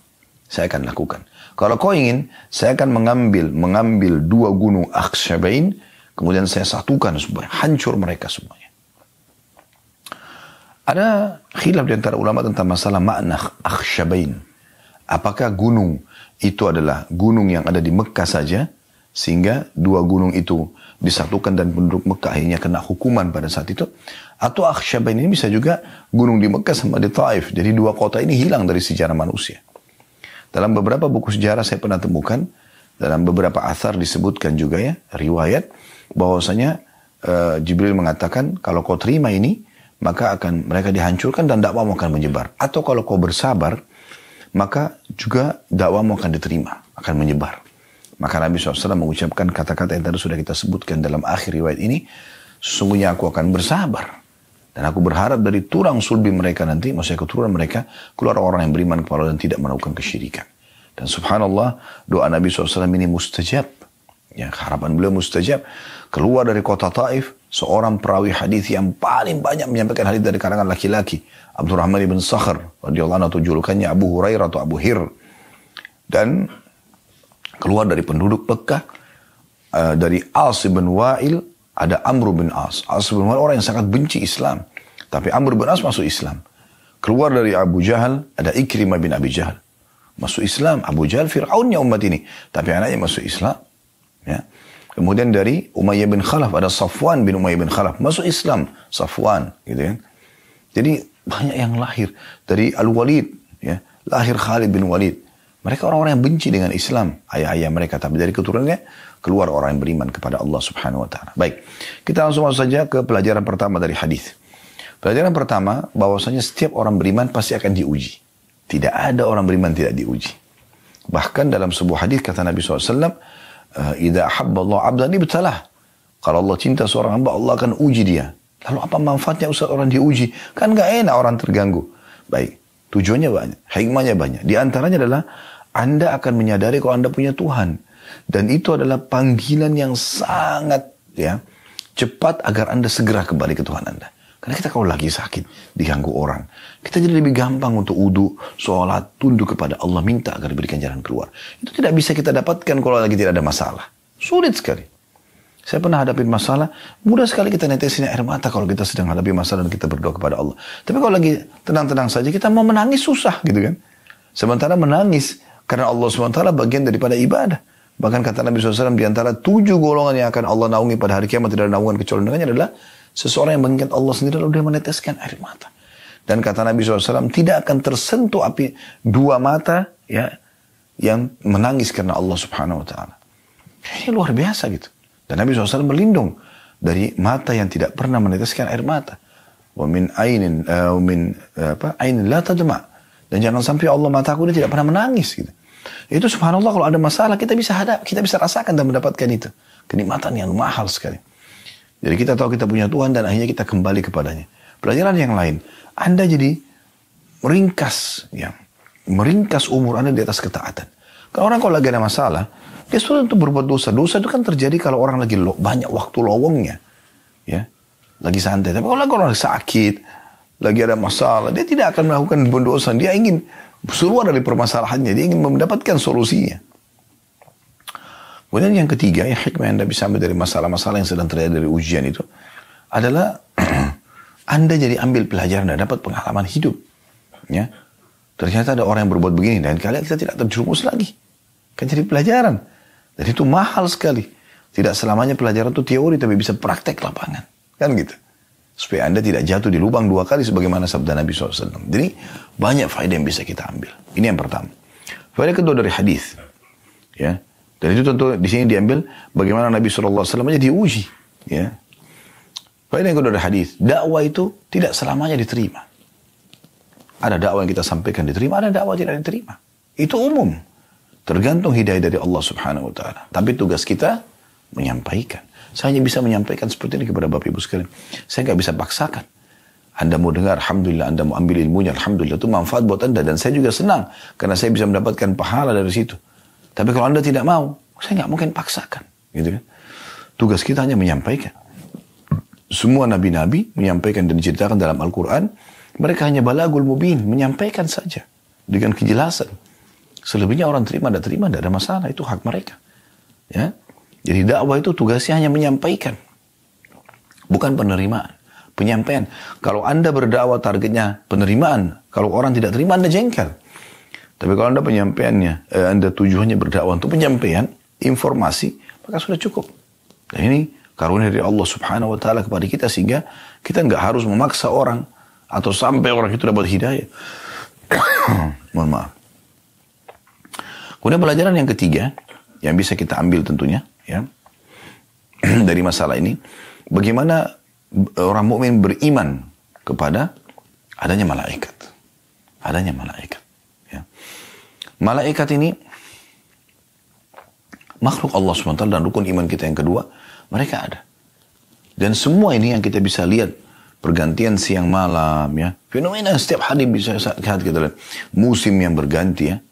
saya akan lakukan. Kalau kau ingin, saya akan mengambil 2 gunung Akhsyabain, kemudian saya satukan supaya hancur mereka semuanya. Ada khilaf di antara ulama tentang masalah makna Akhsyabain. Apakah gunung itu adalah gunung yang ada di Mekah saja, sehingga 2 gunung itu disatukan dan penduduk Mekah akhirnya kena hukuman pada saat itu? Atau Akhsyabain ini bisa juga gunung di Mekah sama di Taif. Jadi 2 kota ini hilang dari sejarah manusia. Dalam beberapa buku sejarah saya pernah temukan, dalam beberapa athar disebutkan juga ya, riwayat, bahwasanya Jibril mengatakan, kalau kau terima ini, maka akan mereka dihancurkan dan dakwamu akan menyebar. Atau kalau kau bersabar, maka juga dakwamu akan diterima, akan menyebar. Maka Nabi SAW mengucapkan kata-kata yang tadi sudah kita sebutkan dalam akhir riwayat ini, sesungguhnya aku akan bersabar. Dan aku berharap dari tulang sulbi mereka nanti, maksudnya keturunan mereka, keluar orang yang beriman kepada Allah dan tidak melakukan kesyirikan. Dan subhanallah, doa Nabi SAW ini mustajab. Ya, harapan beliau mustajab. Keluar dari kota Taif, seorang perawi hadis yang paling banyak menyampaikan hadis dari kalangan laki-laki, Abdurrahman ibn Sakhr radhiyallahu anhu, atau julukannya Abu Hurairah atau Abu Hir. Dan keluar dari penduduk Mekah, dari As bin Wa'il, ada Amr bin As. As bin Wa'il orang yang sangat benci Islam, tapi Amr bin As masuk Islam. Keluar dari Abu Jahal, ada Ikrimah bin Abi Jahal, masuk Islam. Abu Jahal Fir'aunnya umat ini, tapi anaknya masuk Islam. Ya. Kemudian dari Umayyah bin Khalaf ada Safwan bin Umayyah bin Khalaf, masuk Islam. Safwan, gitu kan. Jadi banyak yang lahir dari Al-Walid, ya, lahir Khalid bin Walid. Mereka orang-orang yang benci dengan Islam, ayah-ayah mereka, tapi dari keturunannya keluar orang yang beriman kepada Allah Subhanahu wa taala. Baik, kita langsung masuk saja ke pelajaran pertama dari hadis. Pelajaran pertama, bahwasanya setiap orang beriman pasti akan diuji. Tidak ada orang beriman tidak diuji. Bahkan dalam sebuah hadis kata Nabi SAW, idza ahabba Allah 'abdan ibtalah. Kalau Allah cinta seorang hamba, Allah akan uji dia. Lalu apa manfaatnya Ustaz orang diuji? Kan gak enak orang terganggu. Baik, tujuannya banyak, hikmahnya banyak. Di antaranya adalah Anda akan menyadari kalau Anda punya Tuhan. Dan itu adalah panggilan yang sangat ya cepat agar Anda segera kembali ke Tuhan Anda. Karena kita kalau lagi sakit, diganggu orang, kita jadi lebih gampang untuk wudu, sholat, tunduk kepada Allah, minta agar diberikan jalan keluar. Itu tidak bisa kita dapatkan kalau lagi tidak ada masalah. Sulit sekali. Saya pernah hadapin masalah, mudah sekali kita netesin air mata kalau kita sedang hadapi masalah dan kita berdoa kepada Allah. Tapi kalau lagi tenang-tenang saja, kita mau menangis susah gitu kan. Sementara menangis, karena Allah SWT bagian daripada ibadah. Bahkan kata Nabi SAW, di antara 7 golongan yang akan Allah naungi pada hari kiamat, tidak ada naungan kecuali dengannya adalah seseorang yang mengingat Allah sendiri lalu dia meneteskan air mata. Dan kata Nabi SAW, tidak akan tersentuh api 2 mata ya yang menangis karena Allah Subhanahu Wa Taala. Ini luar biasa gitu. Dan Nabi SAW melindung dari mata yang tidak pernah meneteskan air mata. Wa min ainin ainin la tadma. Dan jangan sampai Allah mataku dia tidak pernah menangis gitu. Itu subhanallah kalau ada masalah kita bisa rasakan dan mendapatkan itu. Kenikmatan yang mahal sekali. Jadi kita tahu kita punya Tuhan dan akhirnya kita kembali kepadanya. Pelajaran yang lain, Anda jadi meringkas umur Anda di atas ketaatan. Kalau orang kalau lagi ada masalah, dia sudah untuk berbuat dosa. Dosa itu kan terjadi kalau orang lagi banyak waktu lowongnya. Ya, lagi santai. Tapi kalau orang sakit, lagi ada masalah, dia tidak akan melakukan dosa. Dia ingin keluar dari permasalahannya. Dia ingin mendapatkan solusinya. Kemudian yang ketiga, hikmah yang Anda bisa ambil dari masalah-masalah yang sedang terjadi dari ujian itu adalah Anda jadi ambil pelajaran dan dapat pengalaman hidup. Ya, ternyata ada orang yang berbuat begini dan kali kita tidak terjerumus lagi. Kan jadi pelajaran. Dan itu mahal sekali. Tidak selamanya pelajaran itu teori, tapi bisa praktek lapangan. Kan gitu. Supaya Anda tidak jatuh di lubang 2 kali sebagaimana sabda Nabi SAW. Jadi banyak faedah yang bisa kita ambil. Ini yang pertama. Faedah kedua dari hadis. Ya. Dan itu tentu di sini diambil bagaimana Nabi SAW aja diuji. Ya. Faedah yang kedua dari hadis. Dakwah itu tidak selamanya diterima. Ada dakwah yang kita sampaikan diterima, ada dakwah tidak diterima. Itu umum. Tergantung hidayah dari Allah Subhanahu Wa Taala. Tapi tugas kita menyampaikan. Saya hanya bisa menyampaikan seperti ini kepada Bapak Ibu sekalian. Saya nggak bisa paksakan. Anda mau dengar, alhamdulillah. Anda mau ambil ilmunya, alhamdulillah. Itu manfaat buat Anda. Dan saya juga senang. Karena saya bisa mendapatkan pahala dari situ. Tapi kalau Anda tidak mau, saya nggak mungkin paksakan. Gitu kan? Tugas kita hanya menyampaikan. Semua nabi-nabi menyampaikan dan diceritakan dalam Al-Quran. Mereka hanya balagul mubin. Menyampaikan saja. Dengan kejelasan. Selebihnya orang terima, tidak ada masalah. Itu hak mereka. Ya. Jadi dakwah itu tugasnya hanya menyampaikan. Bukan penerimaan. Penyampaian. Kalau Anda berdakwah targetnya penerimaan. Kalau orang tidak terima, Anda jengkel. Tapi kalau Anda penyampaiannya, Anda tujuannya berdakwah untuk penyampaian, informasi, maka sudah cukup. Dan ini karunia dari Allah Subhanahu Wa Taala kepada kita. Sehingga kita nggak harus memaksa orang. Atau sampai orang itu dapat hidayah. Mohon maaf. Kemudian pelajaran yang ketiga yang bisa kita ambil tentunya ya dari masalah ini, bagaimana orang mukmin beriman kepada adanya malaikat. Adanya malaikat. Ya. Malaikat ini makhluk Allah SWT dan rukun iman kita yang kedua, mereka ada. Dan semua ini yang kita bisa lihat pergantian siang malam ya, fenomena setiap hari bisa lihat kita lihat musim yang berganti ya.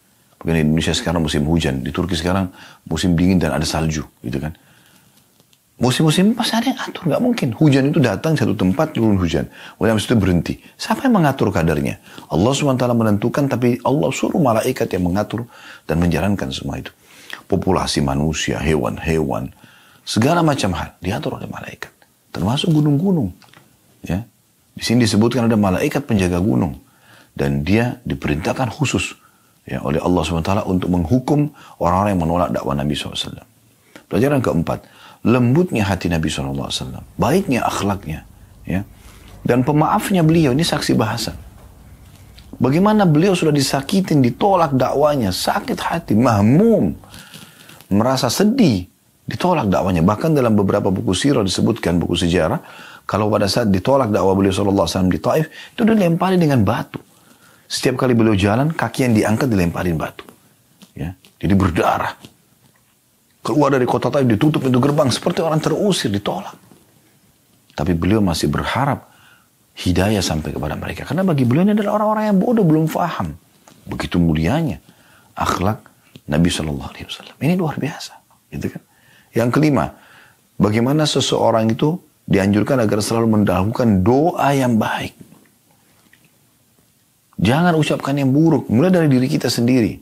Di Indonesia sekarang musim hujan, di Turki sekarang musim dingin dan ada salju, gitu kan. Musim-musim pasti ada yang atur, nggak mungkin. Hujan itu datang satu tempat turun hujan, kemudian itu berhenti. Siapa yang mengatur kadarnya? Allah SWT menentukan, tapi Allah suruh malaikat yang mengatur dan menjalankan semua itu. Populasi manusia, hewan-hewan, segala macam hal diatur oleh malaikat, termasuk gunung-gunung. Ya, di sini disebutkan ada malaikat penjaga gunung dan dia diperintahkan khusus. Ya, oleh Allah SWT untuk menghukum orang-orang yang menolak dakwah Nabi SAW. Pelajaran keempat, lembutnya hati Nabi SAW, baiknya akhlaknya, ya, dan pemaafnya beliau. Ini saksi bahasa. Bagaimana beliau sudah disakitin, ditolak dakwanya, sakit hati, mahmum, merasa sedih, ditolak dakwanya. Bahkan dalam beberapa buku sirah disebutkan, buku sejarah, kalau pada saat ditolak dakwah beliau SAW di Taif, itu dilempari dengan batu. Setiap kali beliau jalan, kaki yang diangkat dilemparin batu. Ya, jadi berdarah. Keluar dari kota Taif, ditutup pintu gerbang, seperti orang terusir, ditolak. Tapi beliau masih berharap hidayah sampai kepada mereka. Karena bagi beliau ini adalah orang-orang yang bodoh, belum faham. Begitu mulianya akhlak Nabi SAW. Ini luar biasa. Gitu kan? Yang kelima, bagaimana seseorang itu dianjurkan agar selalu mendahulukan doa yang baik. Jangan ucapkan yang buruk. Mulai dari diri kita sendiri.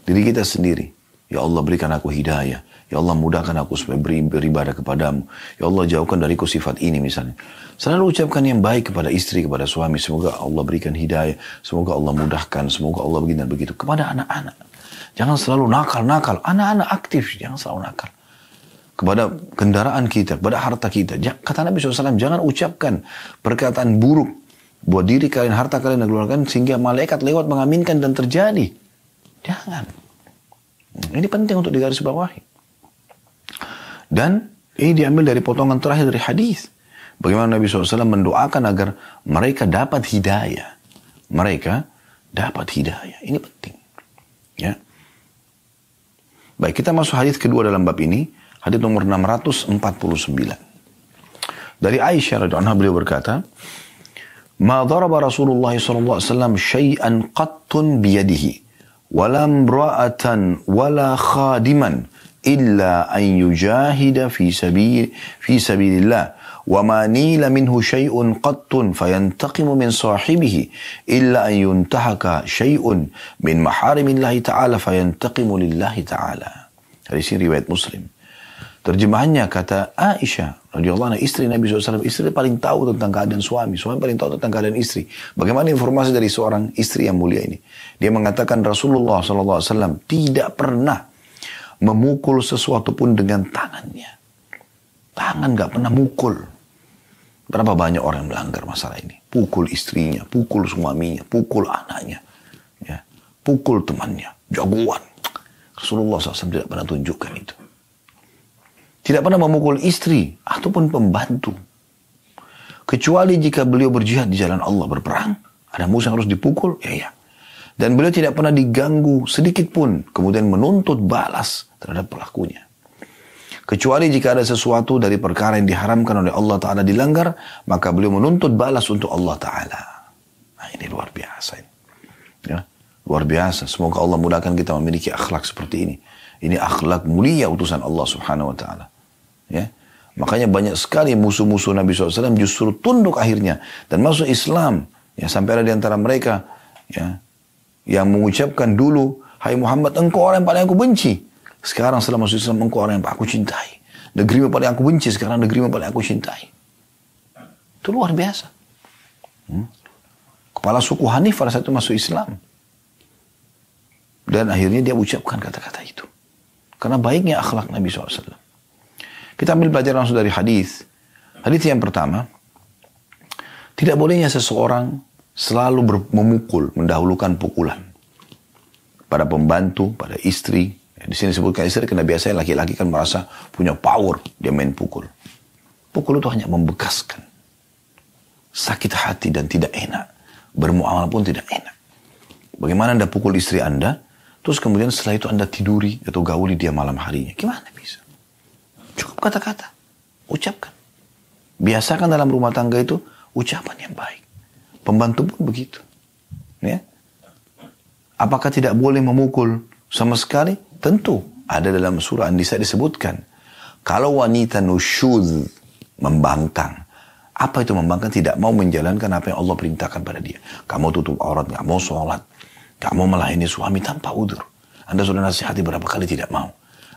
Diri kita sendiri. Ya Allah berikan aku hidayah. Ya Allah mudahkan aku supaya beribadah kepadamu. Ya Allah jauhkan dariku sifat ini misalnya. Selalu ucapkan yang baik kepada istri, kepada suami. Semoga Allah berikan hidayah. Semoga Allah mudahkan. Semoga Allah begini dan begitu. Kepada anak-anak. Jangan selalu nakal-nakal. Anak-anak aktif. Jangan selalu nakal. Kepada kendaraan kita, kepada harta kita. Kata Nabi SAW, jangan ucapkan perkataan buruk buat diri kalian, harta kalian dan keluarga kalian, sehingga malaikat lewat mengaminkan dan terjadi. Jangan. Ini penting untuk digarisbawahi. Dan ini diambil dari potongan terakhir dari hadis. Bagaimana Nabi SAW mendoakan agar mereka dapat hidayah. Mereka dapat hidayah. Ini penting. Ya. Baik, kita masuk hadis kedua dalam bab ini. Hadis nomor 649. Dari Aisyah radhiyallahu anha beliau berkata, "Ma daraba Rasulullah sallallahu alaihi wasallam syai'an qattun biyadihi, wala imra'atan wala khadiman illa an yujahida fi sabilillah, wa ma nila minhu syai'un qattun fayantaqimu min sahibihi illa an yuntahaka syai'un min maharimillahi ta'ala fayantaqimu lillahi ta'ala." Hadis ini riwayat Muslim. Terjemahannya kata Aisyah radhiyallahu anha, istri Nabi SAW, istri paling tahu tentang keadaan suami, suami paling tahu tentang keadaan istri. Bagaimana informasi dari seorang istri yang mulia ini? Dia mengatakan Rasulullah SAW tidak pernah memukul sesuatu pun dengan tangannya. Tangan gak pernah mukul. Berapa banyak orang yang melanggar masalah ini? Pukul istrinya, pukul suaminya, pukul anaknya, ya, pukul temannya, jagoan. Rasulullah SAW tidak pernah tunjukkan itu. Tidak pernah memukul istri ataupun pembantu. Kecuali jika beliau berjihad di jalan Allah, berperang. Ada musuh yang harus dipukul, ya. Dan beliau tidak pernah diganggu sedikit pun. Kemudian menuntut balas terhadap pelakunya. Kecuali jika ada sesuatu dari perkara yang diharamkan oleh Allah Ta'ala dilanggar, maka beliau menuntut balas untuk Allah Ta'ala. Nah, ini luar biasa. Ya, luar biasa. Semoga Allah mudahkan kita memiliki akhlak seperti ini. Ini akhlak mulia utusan Allah Subhanahu Wa Ta'ala. Ya. Makanya banyak sekali musuh-musuh Nabi SAW justru tunduk akhirnya dan masuk Islam. Ya, sampai ada di antara mereka ya, yang mengucapkan dulu, "Hai Muhammad, engkau orang yang paling aku benci." Sekarang setelah masuk Islam, engkau orang yang paling aku cintai. Negeri yang paling aku benci, sekarang negeri yang paling aku cintai. Itu luar biasa. Kepala suku Hanif pada saat itu masuk Islam. Dan akhirnya dia ucapkan kata-kata itu. Karena baiknya akhlak Nabi SAW. Kita ambil pelajaran langsung dari hadis. Hadis yang pertama, tidak bolehnya seseorang selalu memukul, mendahulukan pukulan pada pembantu, pada istri. Di sini disebutkan istri karena biasanya laki-laki kan merasa punya power, dia main pukul. Pukul itu hanya membekaskan, sakit hati dan tidak enak. Bermuamalah pun tidak enak. Bagaimana Anda pukul istri Anda, terus kemudian setelah itu Anda tiduri atau gauli dia malam harinya. Gimana bisa? Cukup kata-kata. Ucapkan. Biasakan dalam rumah tangga itu ucapan yang baik. Pembantu pun begitu. Ya. Apakah tidak boleh memukul sama sekali? Tentu. Ada dalam surah An-Nisa disebutkan. Kalau wanita nusyuz, membangkang. Apa itu membangkang? Tidak mau menjalankan apa yang Allah perintahkan pada dia. Kamu tutup aurat, gak mau sholat. Gak mau melayani suami tanpa udzur. Anda sudah nasihati berapa kali tidak mau.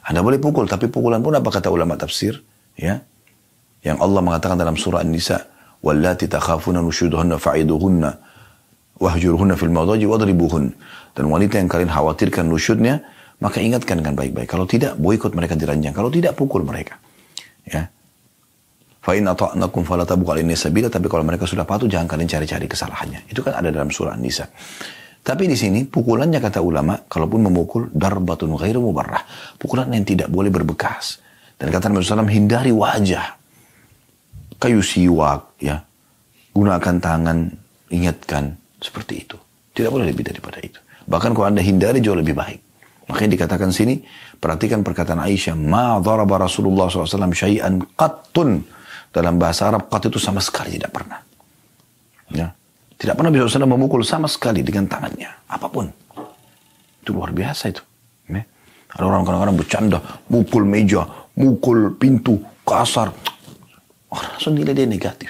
Anda boleh pukul, tapi pukulan pun apa kata ulama tafsir? Ya, yang Allah mengatakan dalam surah An-Nisa, "Wallati takhafuna nusyuduhunna fa'iduhunna wahjurhunna fil madaji wadribuhun." Dan wanita yang kalian khawatirkan nusyudnya, maka ingatkan dengan baik-baik. Kalau tidak, boikot mereka di ranjang. Kalau tidak, pukul mereka. Ya. Fa in ata'nakum fala tabghu 'alaihinna sabila, tapi kalau mereka sudah patuh, jangan kalian cari-cari kesalahannya. Itu kan ada dalam surah An-Nisa. Tapi di sini pukulannya kata ulama, kalaupun memukul darbatun ghairu mubarrah, pukulan yang tidak boleh berbekas. Dan kata Nabi SAW, hindari wajah, kayu siwak, ya, gunakan tangan, ingatkan seperti itu. Tidak boleh lebih daripada itu. Bahkan kalau Anda hindari jauh lebih baik. Makanya dikatakan sini, perhatikan perkataan Aisyah, ma daraba Rasulullah SAW syai'an qattun. Dalam bahasa Arab, qat itu sama sekali tidak pernah. Ya. Tidak pernah Nabi SAW memukul sama sekali dengan tangannya. Apapun. Itu luar biasa itu. Ya. Ada orang kadang-kadang bercanda. Mukul meja. Mukul pintu. Kasar. Orang langsung nilai dia negatif.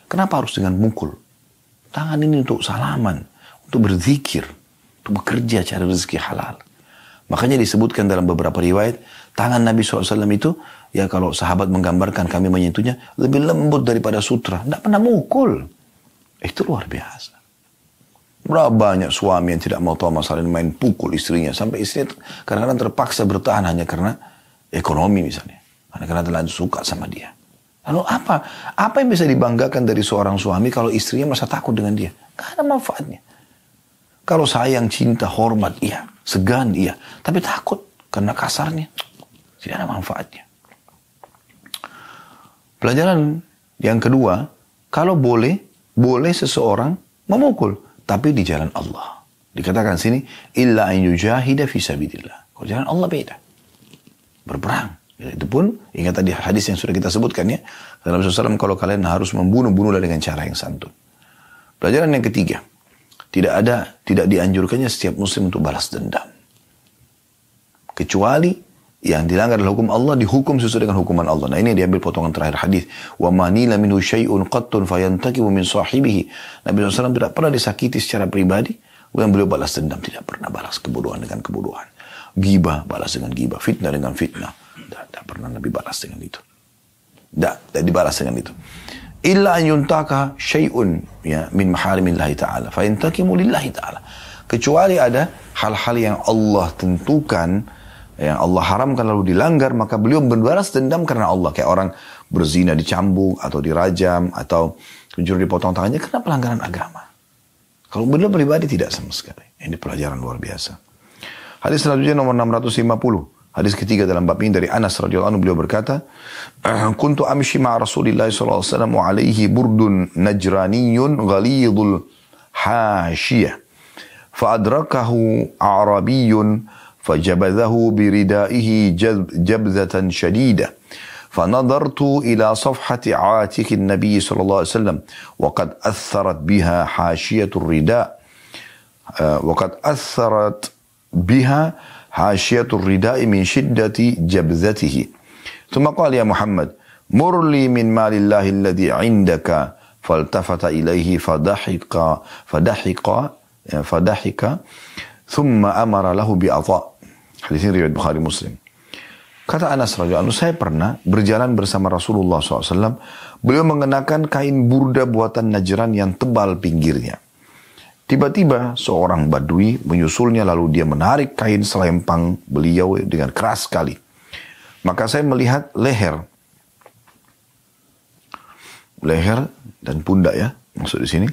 Kenapa harus dengan mukul? Tangan ini untuk salaman. Untuk berzikir. Untuk bekerja cari rezeki halal. Makanya disebutkan dalam beberapa riwayat, tangan Nabi SAW itu, ya kalau sahabat menggambarkan kami menyentuhnya, lebih lembut daripada sutra. Tidak pernah mukul. Itu luar biasa. Berapa banyak suami yang tidak mau tahu masalah ini, main pukul istrinya. Sampai istrinya kadang-kadang terpaksa bertahan hanya karena ekonomi misalnya. Karena terlalu suka sama dia. Lalu apa? Apa yang bisa dibanggakan dari seorang suami kalau istrinya masa takut dengan dia? Gak ada manfaatnya. Kalau sayang, cinta, hormat, iya. Segan, iya. Tapi takut karena kasarnya. Tidak ada manfaatnya. Pelajaran yang kedua, kalau boleh seseorang memukul. Tapi di jalan Allah. Dikatakan sini, illa an yujahida fi sabilillah. Kalau jalan Allah beda. Berperang. Itu pun, ingat tadi hadis yang sudah kita sebutkan ya. Dalam Rasulullah SAW, kalau kalian harus membunuhlah dengan cara yang santun. Pelajaran yang ketiga. Tidak dianjurkannya setiap muslim untuk balas dendam. Kecuali yang dilanggar adalah hukum Allah, dihukum sesuai dengan hukuman Allah. Nah ini diambil potongan terakhir hadis. Wa manila minhu syai'un qattun fayantakimu min sahibihi. Nabi SAW tidak pernah disakiti secara pribadi. Kemudian beliau balas dendam. Tidak pernah balas kebodohan dengan kebodohan. Ghibah balas dengan ghibah. Fitnah dengan fitnah. Tidak pernah Nabi balas dengan itu. Tidak dibalas dengan itu. Illa an yuntaka syai'un ya min maharimillahi ta'ala fa yantakimu lillahi ta'ala. Kecuali ada hal-hal yang Allah tentukan, yang Allah haramkan lalu dilanggar, maka beliau membalas dendam karena Allah. Kayak orang berzina dicambuk atau dirajam atau pencuri dipotong tangannya karena pelanggaran agama. Kalau beliau pribadi tidak sama sekali. Ini pelajaran luar biasa. Hadis selanjutnya nomor 650. Hadis ketiga dalam bab ini dari Anas radhiyallahu anhu, beliau berkata, "Kuntu amshi ma'a Rasulillah sallallahu alaihi wasallam wa alaihi burdun najraniyun ghalidul hashiyah. Fa adrakahu a'rabiyyun fajabadahu biridaihi jabzatan shadidah. فنظرت إلى صفحة عاتق النبي صلى الله عليه وسلم وقد أثرت بها حاشية الرداء حاشية الرداء من شدة جبذته ثم قال يا محمد مر لي من مال الله الذي عندك فالتفت إليه فضحك ثم أمر له بعطاء." Hadis ini riwayat Bukhari Muslim. Kata Anas radhiyallahu anhu, saya pernah berjalan bersama Rasulullah SAW. Beliau mengenakan kain burda buatan Najran yang tebal pinggirnya. Tiba-tiba seorang badui menyusulnya lalu dia menarik kain selempang beliau dengan keras sekali. Maka saya melihat leher dan pundak ya, maksud di sini.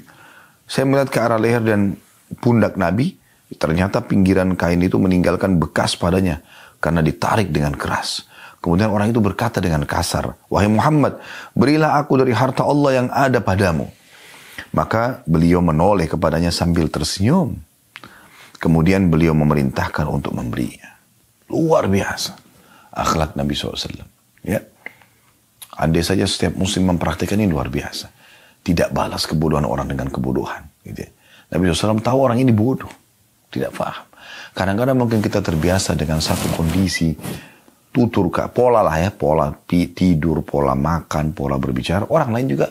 Saya melihat ke arah leher dan pundak Nabi, ternyata pinggiran kain itu meninggalkan bekas padanya karena ditarik dengan keras. Kemudian orang itu berkata dengan kasar, "Wahai Muhammad, berilah aku dari harta Allah yang ada padamu." Maka beliau menoleh kepadanya sambil tersenyum. Kemudian beliau memerintahkan untuk memberinya. Luar biasa akhlak Nabi SAW. Ya. Andai saja setiap muslim mempraktikkan ini luar biasa. Tidak balas kebodohan orang dengan kebodohan. Gitu ya. Nabi SAW tahu orang ini bodoh. Tidak paham. Kadang-kadang mungkin kita terbiasa dengan satu kondisi. Pola lah ya. Pola tidur, pola makan, pola berbicara. Orang lain juga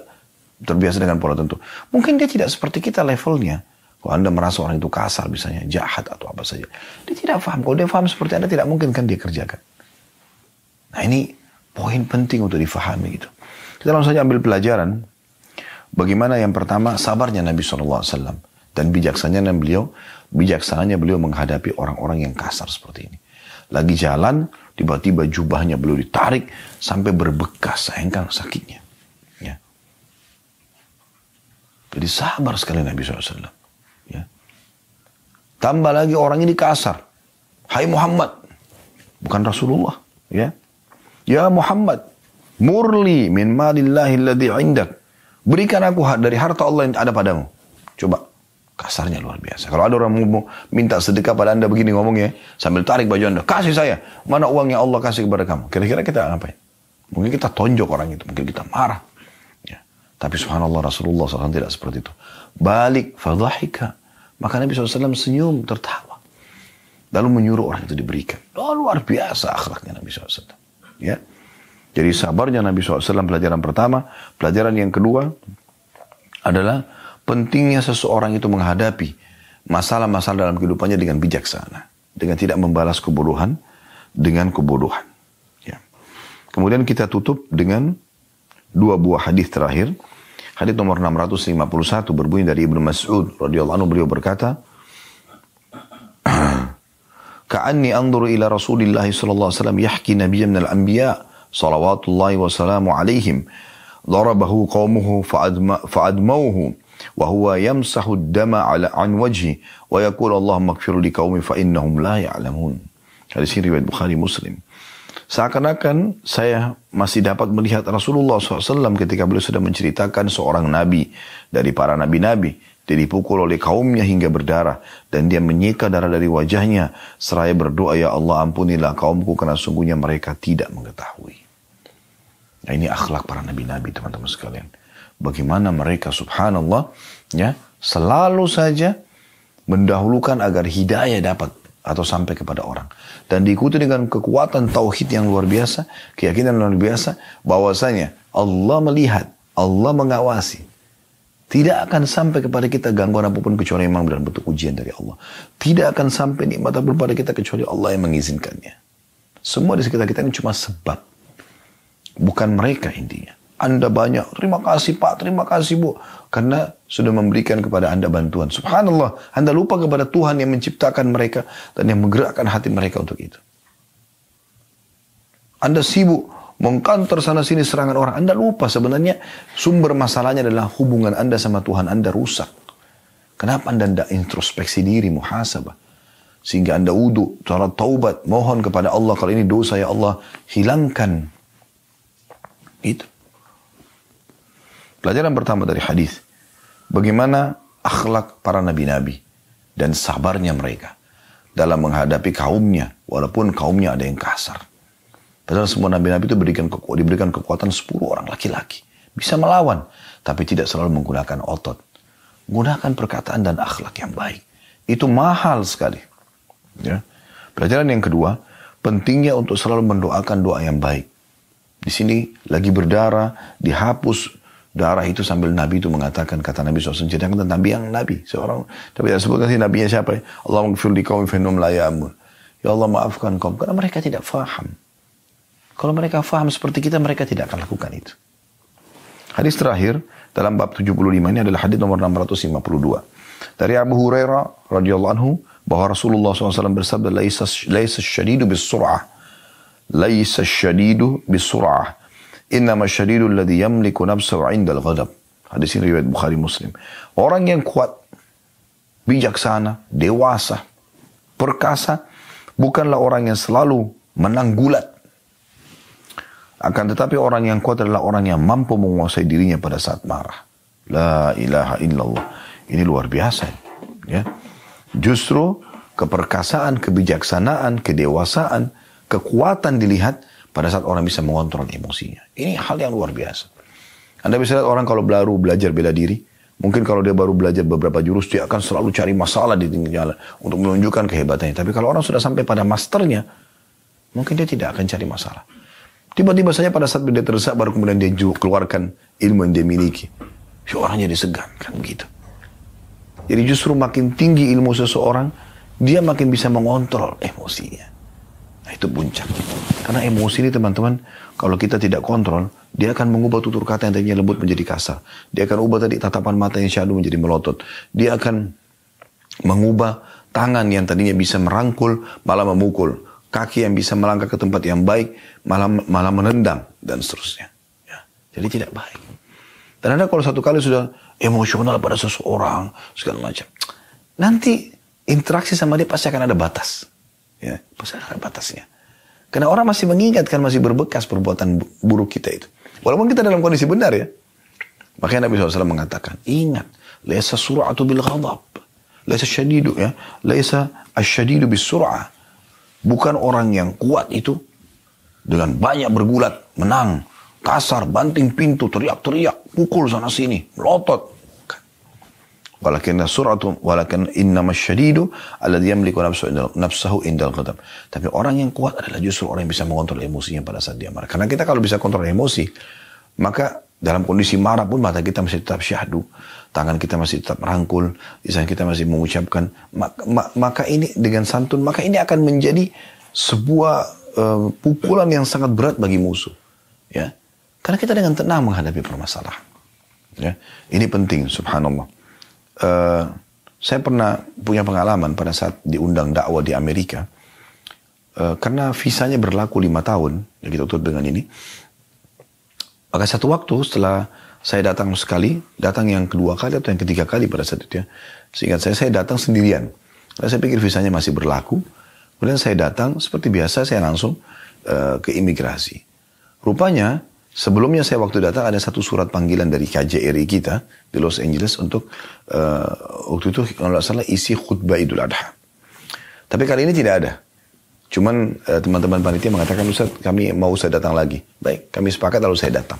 terbiasa dengan pola tentu. Mungkin dia tidak seperti kita levelnya. Kalau Anda merasa orang itu kasar misalnya, jahat atau apa saja. Dia tidak paham. Kalau dia paham seperti Anda, tidak mungkin kan dia kerjakan. Nah ini poin penting untuk difahami gitu. Kita langsung saja ambil pelajaran. Bagaimana yang pertama, sabarnya Nabi SAW. Dan bijaksananya beliau menghadapi orang-orang yang kasar seperti ini. Lagi jalan, tiba-tiba jubahnya beliau ditarik sampai berbekas. Sayangkan sakitnya. Ya. Jadi sabar sekali Nabi SAW. Ya. Tambah lagi orang ini kasar. Hai Muhammad. Bukan Rasulullah. Ya. Ya Muhammad. Murli min malillahi alladhi indak. Berikan aku dari harta Allah yang ada padamu. Coba. Kasarnya luar biasa. Kalau ada orang mau minta sedekah pada Anda begini ngomongnya. Sambil tarik baju Anda. Kasih saya. Mana uang yang Allah kasih kepada kamu. Kira-kira kita ngapain? Mungkin kita tonjok orang itu. Mungkin kita marah. Tapi subhanallah Rasulullah SAW tidak seperti itu. Balik fadhahika. Maka Nabi SAW senyum, tertawa. Lalu menyuruh orang itu diberikan. Oh, luar biasa akhlaknya Nabi SAW. Ya. Jadi sabarnya Nabi SAW pelajaran pertama. Pelajaran yang kedua adalah pentingnya seseorang itu menghadapi masalah-masalah dalam kehidupannya dengan bijaksana. dengan tidak membalas kebodohan dengan kebodohan. Ya. Kemudian kita tutup dengan dua buah hadis terakhir. Hadis nomor 651 berbunyi dari Ibnu Mas'ud radhiyallahu anhu, beliau berkata, "Ka'anni anzuru ila Rasulillah sallallahu alaihi wasallam yahki nabiyyan minal anbiya salawatullahi wa salamu alaihim. Darabahu qaumuhu fa'admauhu wa huwa yamsahu ad-dama 'an wajhi wa yaqulu Allahumma ighfir li qaumi fa innahum la ya'lamun." Hadis ini riwayat Bukhari Muslim. Seakan-akan saya masih dapat melihat Rasulullah SAW ketika beliau sudah menceritakan seorang nabi dari para nabi-nabi. Dia dipukul oleh kaumnya hingga berdarah. Dan dia menyeka darah dari wajahnya. Seraya berdoa, "Ya Allah, ampunilah kaumku karena sungguhnya mereka tidak mengetahui." Nah, ini akhlak para nabi-nabi, teman-teman sekalian. Bagaimana mereka, subhanallah, ya, selalu saja mendahulukan agar hidayah dapat atau sampai kepada orang. Dan diikuti dengan kekuatan tauhid yang luar biasa, keyakinan luar biasa, bahwasanya Allah melihat, Allah mengawasi. Tidak akan sampai kepada kita gangguan apapun kecuali memang dalam bentuk ujian dari Allah. Tidak akan sampai nikmat apapun pada kita kecuali Allah yang mengizinkannya. Semua di sekitar kita ini cuma sebab. Bukan mereka intinya. Anda banyak, terima kasih Pak, terima kasih Bu. Karena sudah memberikan kepada Anda bantuan. Subhanallah, Anda lupa kepada Tuhan yang menciptakan mereka dan yang menggerakkan hati mereka untuk itu. Anda sibuk mengkantor sana sini serangan orang. Anda lupa sebenarnya sumber masalahnya adalah hubungan Anda sama Tuhan Anda rusak. Kenapa Anda tidak introspeksi diri, muhasabah? Sehingga Anda wudu, salat taubat, mohon kepada Allah, kalau ini dosa ya Allah, hilangkan. Itu. Pelajaran pertama dari hadis, bagaimana akhlak para nabi-nabi dan sabarnya mereka dalam menghadapi kaumnya, walaupun kaumnya ada yang kasar. Padahal semua nabi-nabi itu diberikan kekuatan 10 orang laki-laki. Bisa melawan, tapi tidak selalu menggunakan otot. Gunakan perkataan dan akhlak yang baik. Itu mahal sekali. Ya. Pelajaran yang kedua, pentingnya untuk selalu mendoakan doa yang baik. Di sini lagi berdarah, dihapus darah itu sambil Nabi itu mengatakan, kata Nabi SAW, ceritakan tentang Nabi seorang, tapi tidak sebutkan sih nabinya siapa ya? Allahumma ghfir li qaumi fa innahum la ya'lamun. Ya Allah, maafkan kaum, karena mereka tidak faham. Kalau mereka faham seperti kita, mereka tidak akan lakukan itu. Hadis terakhir dalam bab 75 ini adalah hadis nomor 652. Dari Abu Hurairah radhiyallahu anhu bahwa Rasulullah SAW bersabda, laisa syadidu bis-sur'ah. Laisa syadidu bis-sur'ah. Innama syadidu alladhi yamliku nafsahu 'inda al-ghadab. Hadis ini riwayat Bukhari Muslim. Orang yang kuat, bijaksana, dewasa, perkasa, bukanlah orang yang selalu menang gulat. Akan tetapi orang yang kuat adalah orang yang mampu menguasai dirinya pada saat marah. La ilaha illallah. Ini luar biasa. Ya. Justru keperkasaan, kebijaksanaan, kedewasaan, kekuatan dilihat pada saat orang bisa mengontrol emosinya. Ini hal yang luar biasa. Anda bisa lihat orang kalau baru belajar bela diri. Mungkin kalau dia baru belajar beberapa jurus, dia akan selalu cari masalah di pinggir jalan untuk menunjukkan kehebatannya. Tapi kalau orang sudah sampai pada masternya, mungkin dia tidak akan cari masalah. Tiba-tiba saja pada saat dia terdesak, baru kemudian dia keluarkan ilmu yang dia miliki. Si orang jadi segan, kan begitu. Jadi justru makin tinggi ilmu seseorang, dia makin bisa mengontrol emosinya. Nah, itu puncak. Karena emosi ini teman-teman, kalau kita tidak kontrol, dia akan mengubah tutur kata yang tadinya lembut menjadi kasar. Dia akan ubah tadi tatapan mata yang syahdu menjadi melotot. Dia akan mengubah tangan yang tadinya bisa merangkul, malah memukul. Kaki yang bisa melangkah ke tempat yang baik, malah menendang, dan seterusnya. Ya. Jadi tidak baik. Dan Anda kalau satu kali sudah emosional pada seseorang, segala macam, nanti interaksi sama dia pasti akan ada batas. Ya, pasti ada batasnya. Karena orang masih mengingatkan, masih berbekas perbuatan buruk kita itu. Walaupun kita dalam kondisi benar ya. Makanya Nabi SAW mengatakan, ingat, laisa sur'atu bil ghadab, laisa syadidu ya, laisa asyadidu bis sur'ah. Bukan orang yang kuat itu dengan banyak bergulat, menang, kasar, banting pintu, teriak-teriak, pukul sana sini, melotot. Walakin sur'atu, walakin innama syadidu alladhi yamliku nafsahu indal ghadab. Tapi orang yang kuat adalah justru orang yang bisa mengontrol emosinya pada saat dia marah. Karena kita kalau bisa kontrol emosi, maka Dalam kondisi marah pun mata kita masih tetap syahdu, tangan kita masih tetap merangkul, lisan kita masih mengucapkan, maka ini dengan santun, maka ini akan menjadi sebuah pukulan yang sangat berat bagi musuh. Ya, karena kita dengan tenang menghadapi permasalahan. Ya, ini penting, subhanallah. Saya pernah punya pengalaman pada saat diundang dakwah di Amerika, karena visanya berlaku 5 tahun, ya kita tutup dengan ini. Maka satu waktu setelah saya datang sekali, datang yang kedua kali atau yang ketiga kali pada saat itu ya. Seingat saya datang sendirian. Karena saya pikir visanya masih berlaku. Kemudian saya datang, seperti biasa saya langsung ke imigrasi. Rupanya, sebelumnya saya waktu datang ada satu surat panggilan dari KJRI kita di Los Angeles untuk waktu itu kalau tidak salah isi khutbah Idul Adha. Tapi kali ini tidak ada. Cuman teman-teman panitia mengatakan, Ustaz kami mau saya datang lagi. Baik, kami sepakat lalu saya datang.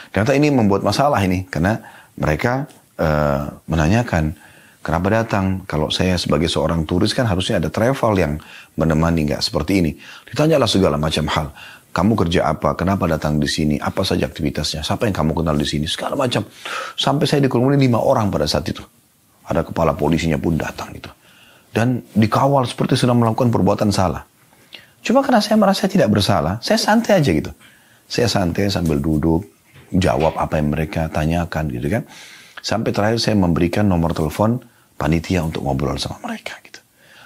Ternyata ini membuat masalah ini. Karena mereka menanyakan, kenapa datang? Kalau saya sebagai seorang turis kan harusnya ada travel yang menemani, nggak seperti ini. Ditanyalah segala macam hal. Kamu kerja apa? Kenapa datang di sini? Apa saja aktivitasnya? Siapa yang kamu kenal di sini? Segala macam. Sampai saya dikerumuni 5 orang pada saat itu. Ada kepala polisinya pun datang gitu. Dan dikawal seperti sedang melakukan perbuatan salah. Cuma karena saya merasa tidak bersalah, saya santai aja gitu. Saya santai sambil duduk, jawab apa yang mereka tanyakan gitu kan. Sampai terakhir saya memberikan nomor telepon panitia untuk ngobrol sama mereka gitu.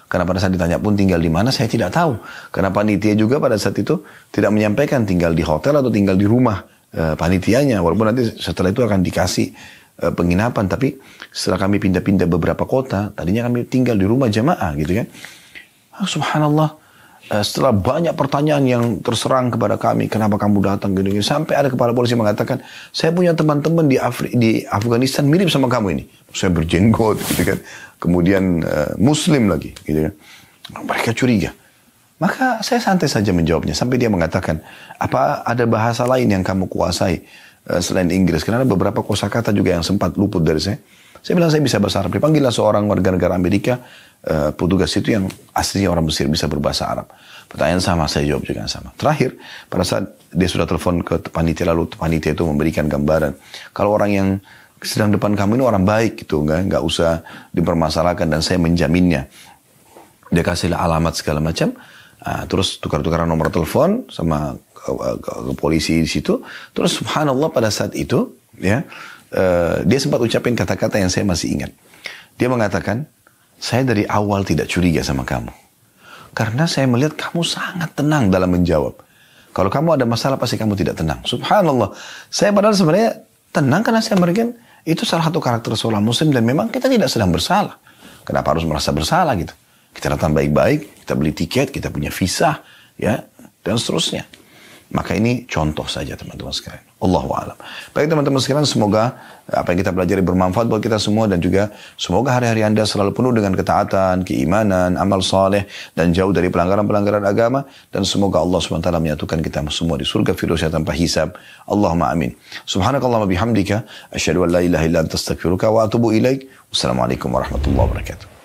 Karena pada saat ditanya pun tinggal di mana, saya tidak tahu. Karena panitia juga pada saat itu tidak menyampaikan tinggal di hotel atau tinggal di rumah panitianya. Walaupun nanti setelah itu akan dikasih penginapan. Tapi setelah kami pindah-pindah beberapa kota, tadinya kami tinggal di rumah jamaah gitu kan. Subhanallah. Setelah banyak pertanyaan yang terserang kepada kami, kenapa kamu datang gini-gini, sampai ada kepala polisi mengatakan, saya punya teman-teman di Afghanistan mirip sama kamu ini. Saya berjenggot gitu kan. Kemudian muslim lagi gitu kan. Mereka curiga. Maka saya santai saja menjawabnya sampai dia mengatakan, apa ada bahasa lain yang kamu kuasai selain Inggris? Karena ada beberapa kosakata juga yang sempat luput dari saya. Saya bilang saya bisa bahasa Arab. Dipanggillah seorang warga negara Amerika, petugas itu yang aslinya orang Mesir, bisa berbahasa Arab. Pertanyaan sama, saya jawab juga sama. Terakhir, pada saat dia sudah telepon ke panitia, lalu panitia itu memberikan gambaran. Kalau orang yang sedang depan kamu ini orang baik gitu, nggak usah dipermasalahkan dan saya menjaminnya. Dia kasihlah alamat segala macam, terus tukar-tukaran nomor telepon sama ke polisi di situ. Terus subhanallah pada saat itu, ya. Dia sempat ucapin kata-kata yang saya masih ingat. Dia mengatakan, saya dari awal tidak curiga sama kamu. Karena saya melihat kamu sangat tenang dalam menjawab. Kalau kamu ada masalah pasti kamu tidak tenang. Subhanallah. Saya padahal sebenarnya tenang karena saya melihat itu salah satu karakter seorang muslim. Dan memang kita tidak sedang bersalah. Kenapa harus merasa bersalah gitu? Kita datang baik-baik, kita beli tiket, kita punya visa, ya, dan seterusnya. Maka ini contoh saja teman-teman sekalian. Allahu a'lam. Baik teman-teman sekalian, semoga apa yang kita pelajari bermanfaat buat kita semua dan juga semoga hari-hari Anda selalu penuh dengan ketaatan, keimanan, amal saleh dan jauh dari pelanggaran-pelanggaran agama dan semoga Allah SWT menyatukan kita semua di surga firdausnya tanpa hisab. Allahumma amin. Subhanakallahumma bihamdika asyhadu an la ilaha illa anta astaghfiruka wa atubu ilaik. Wassalamualaikum warahmatullahi wabarakatuh.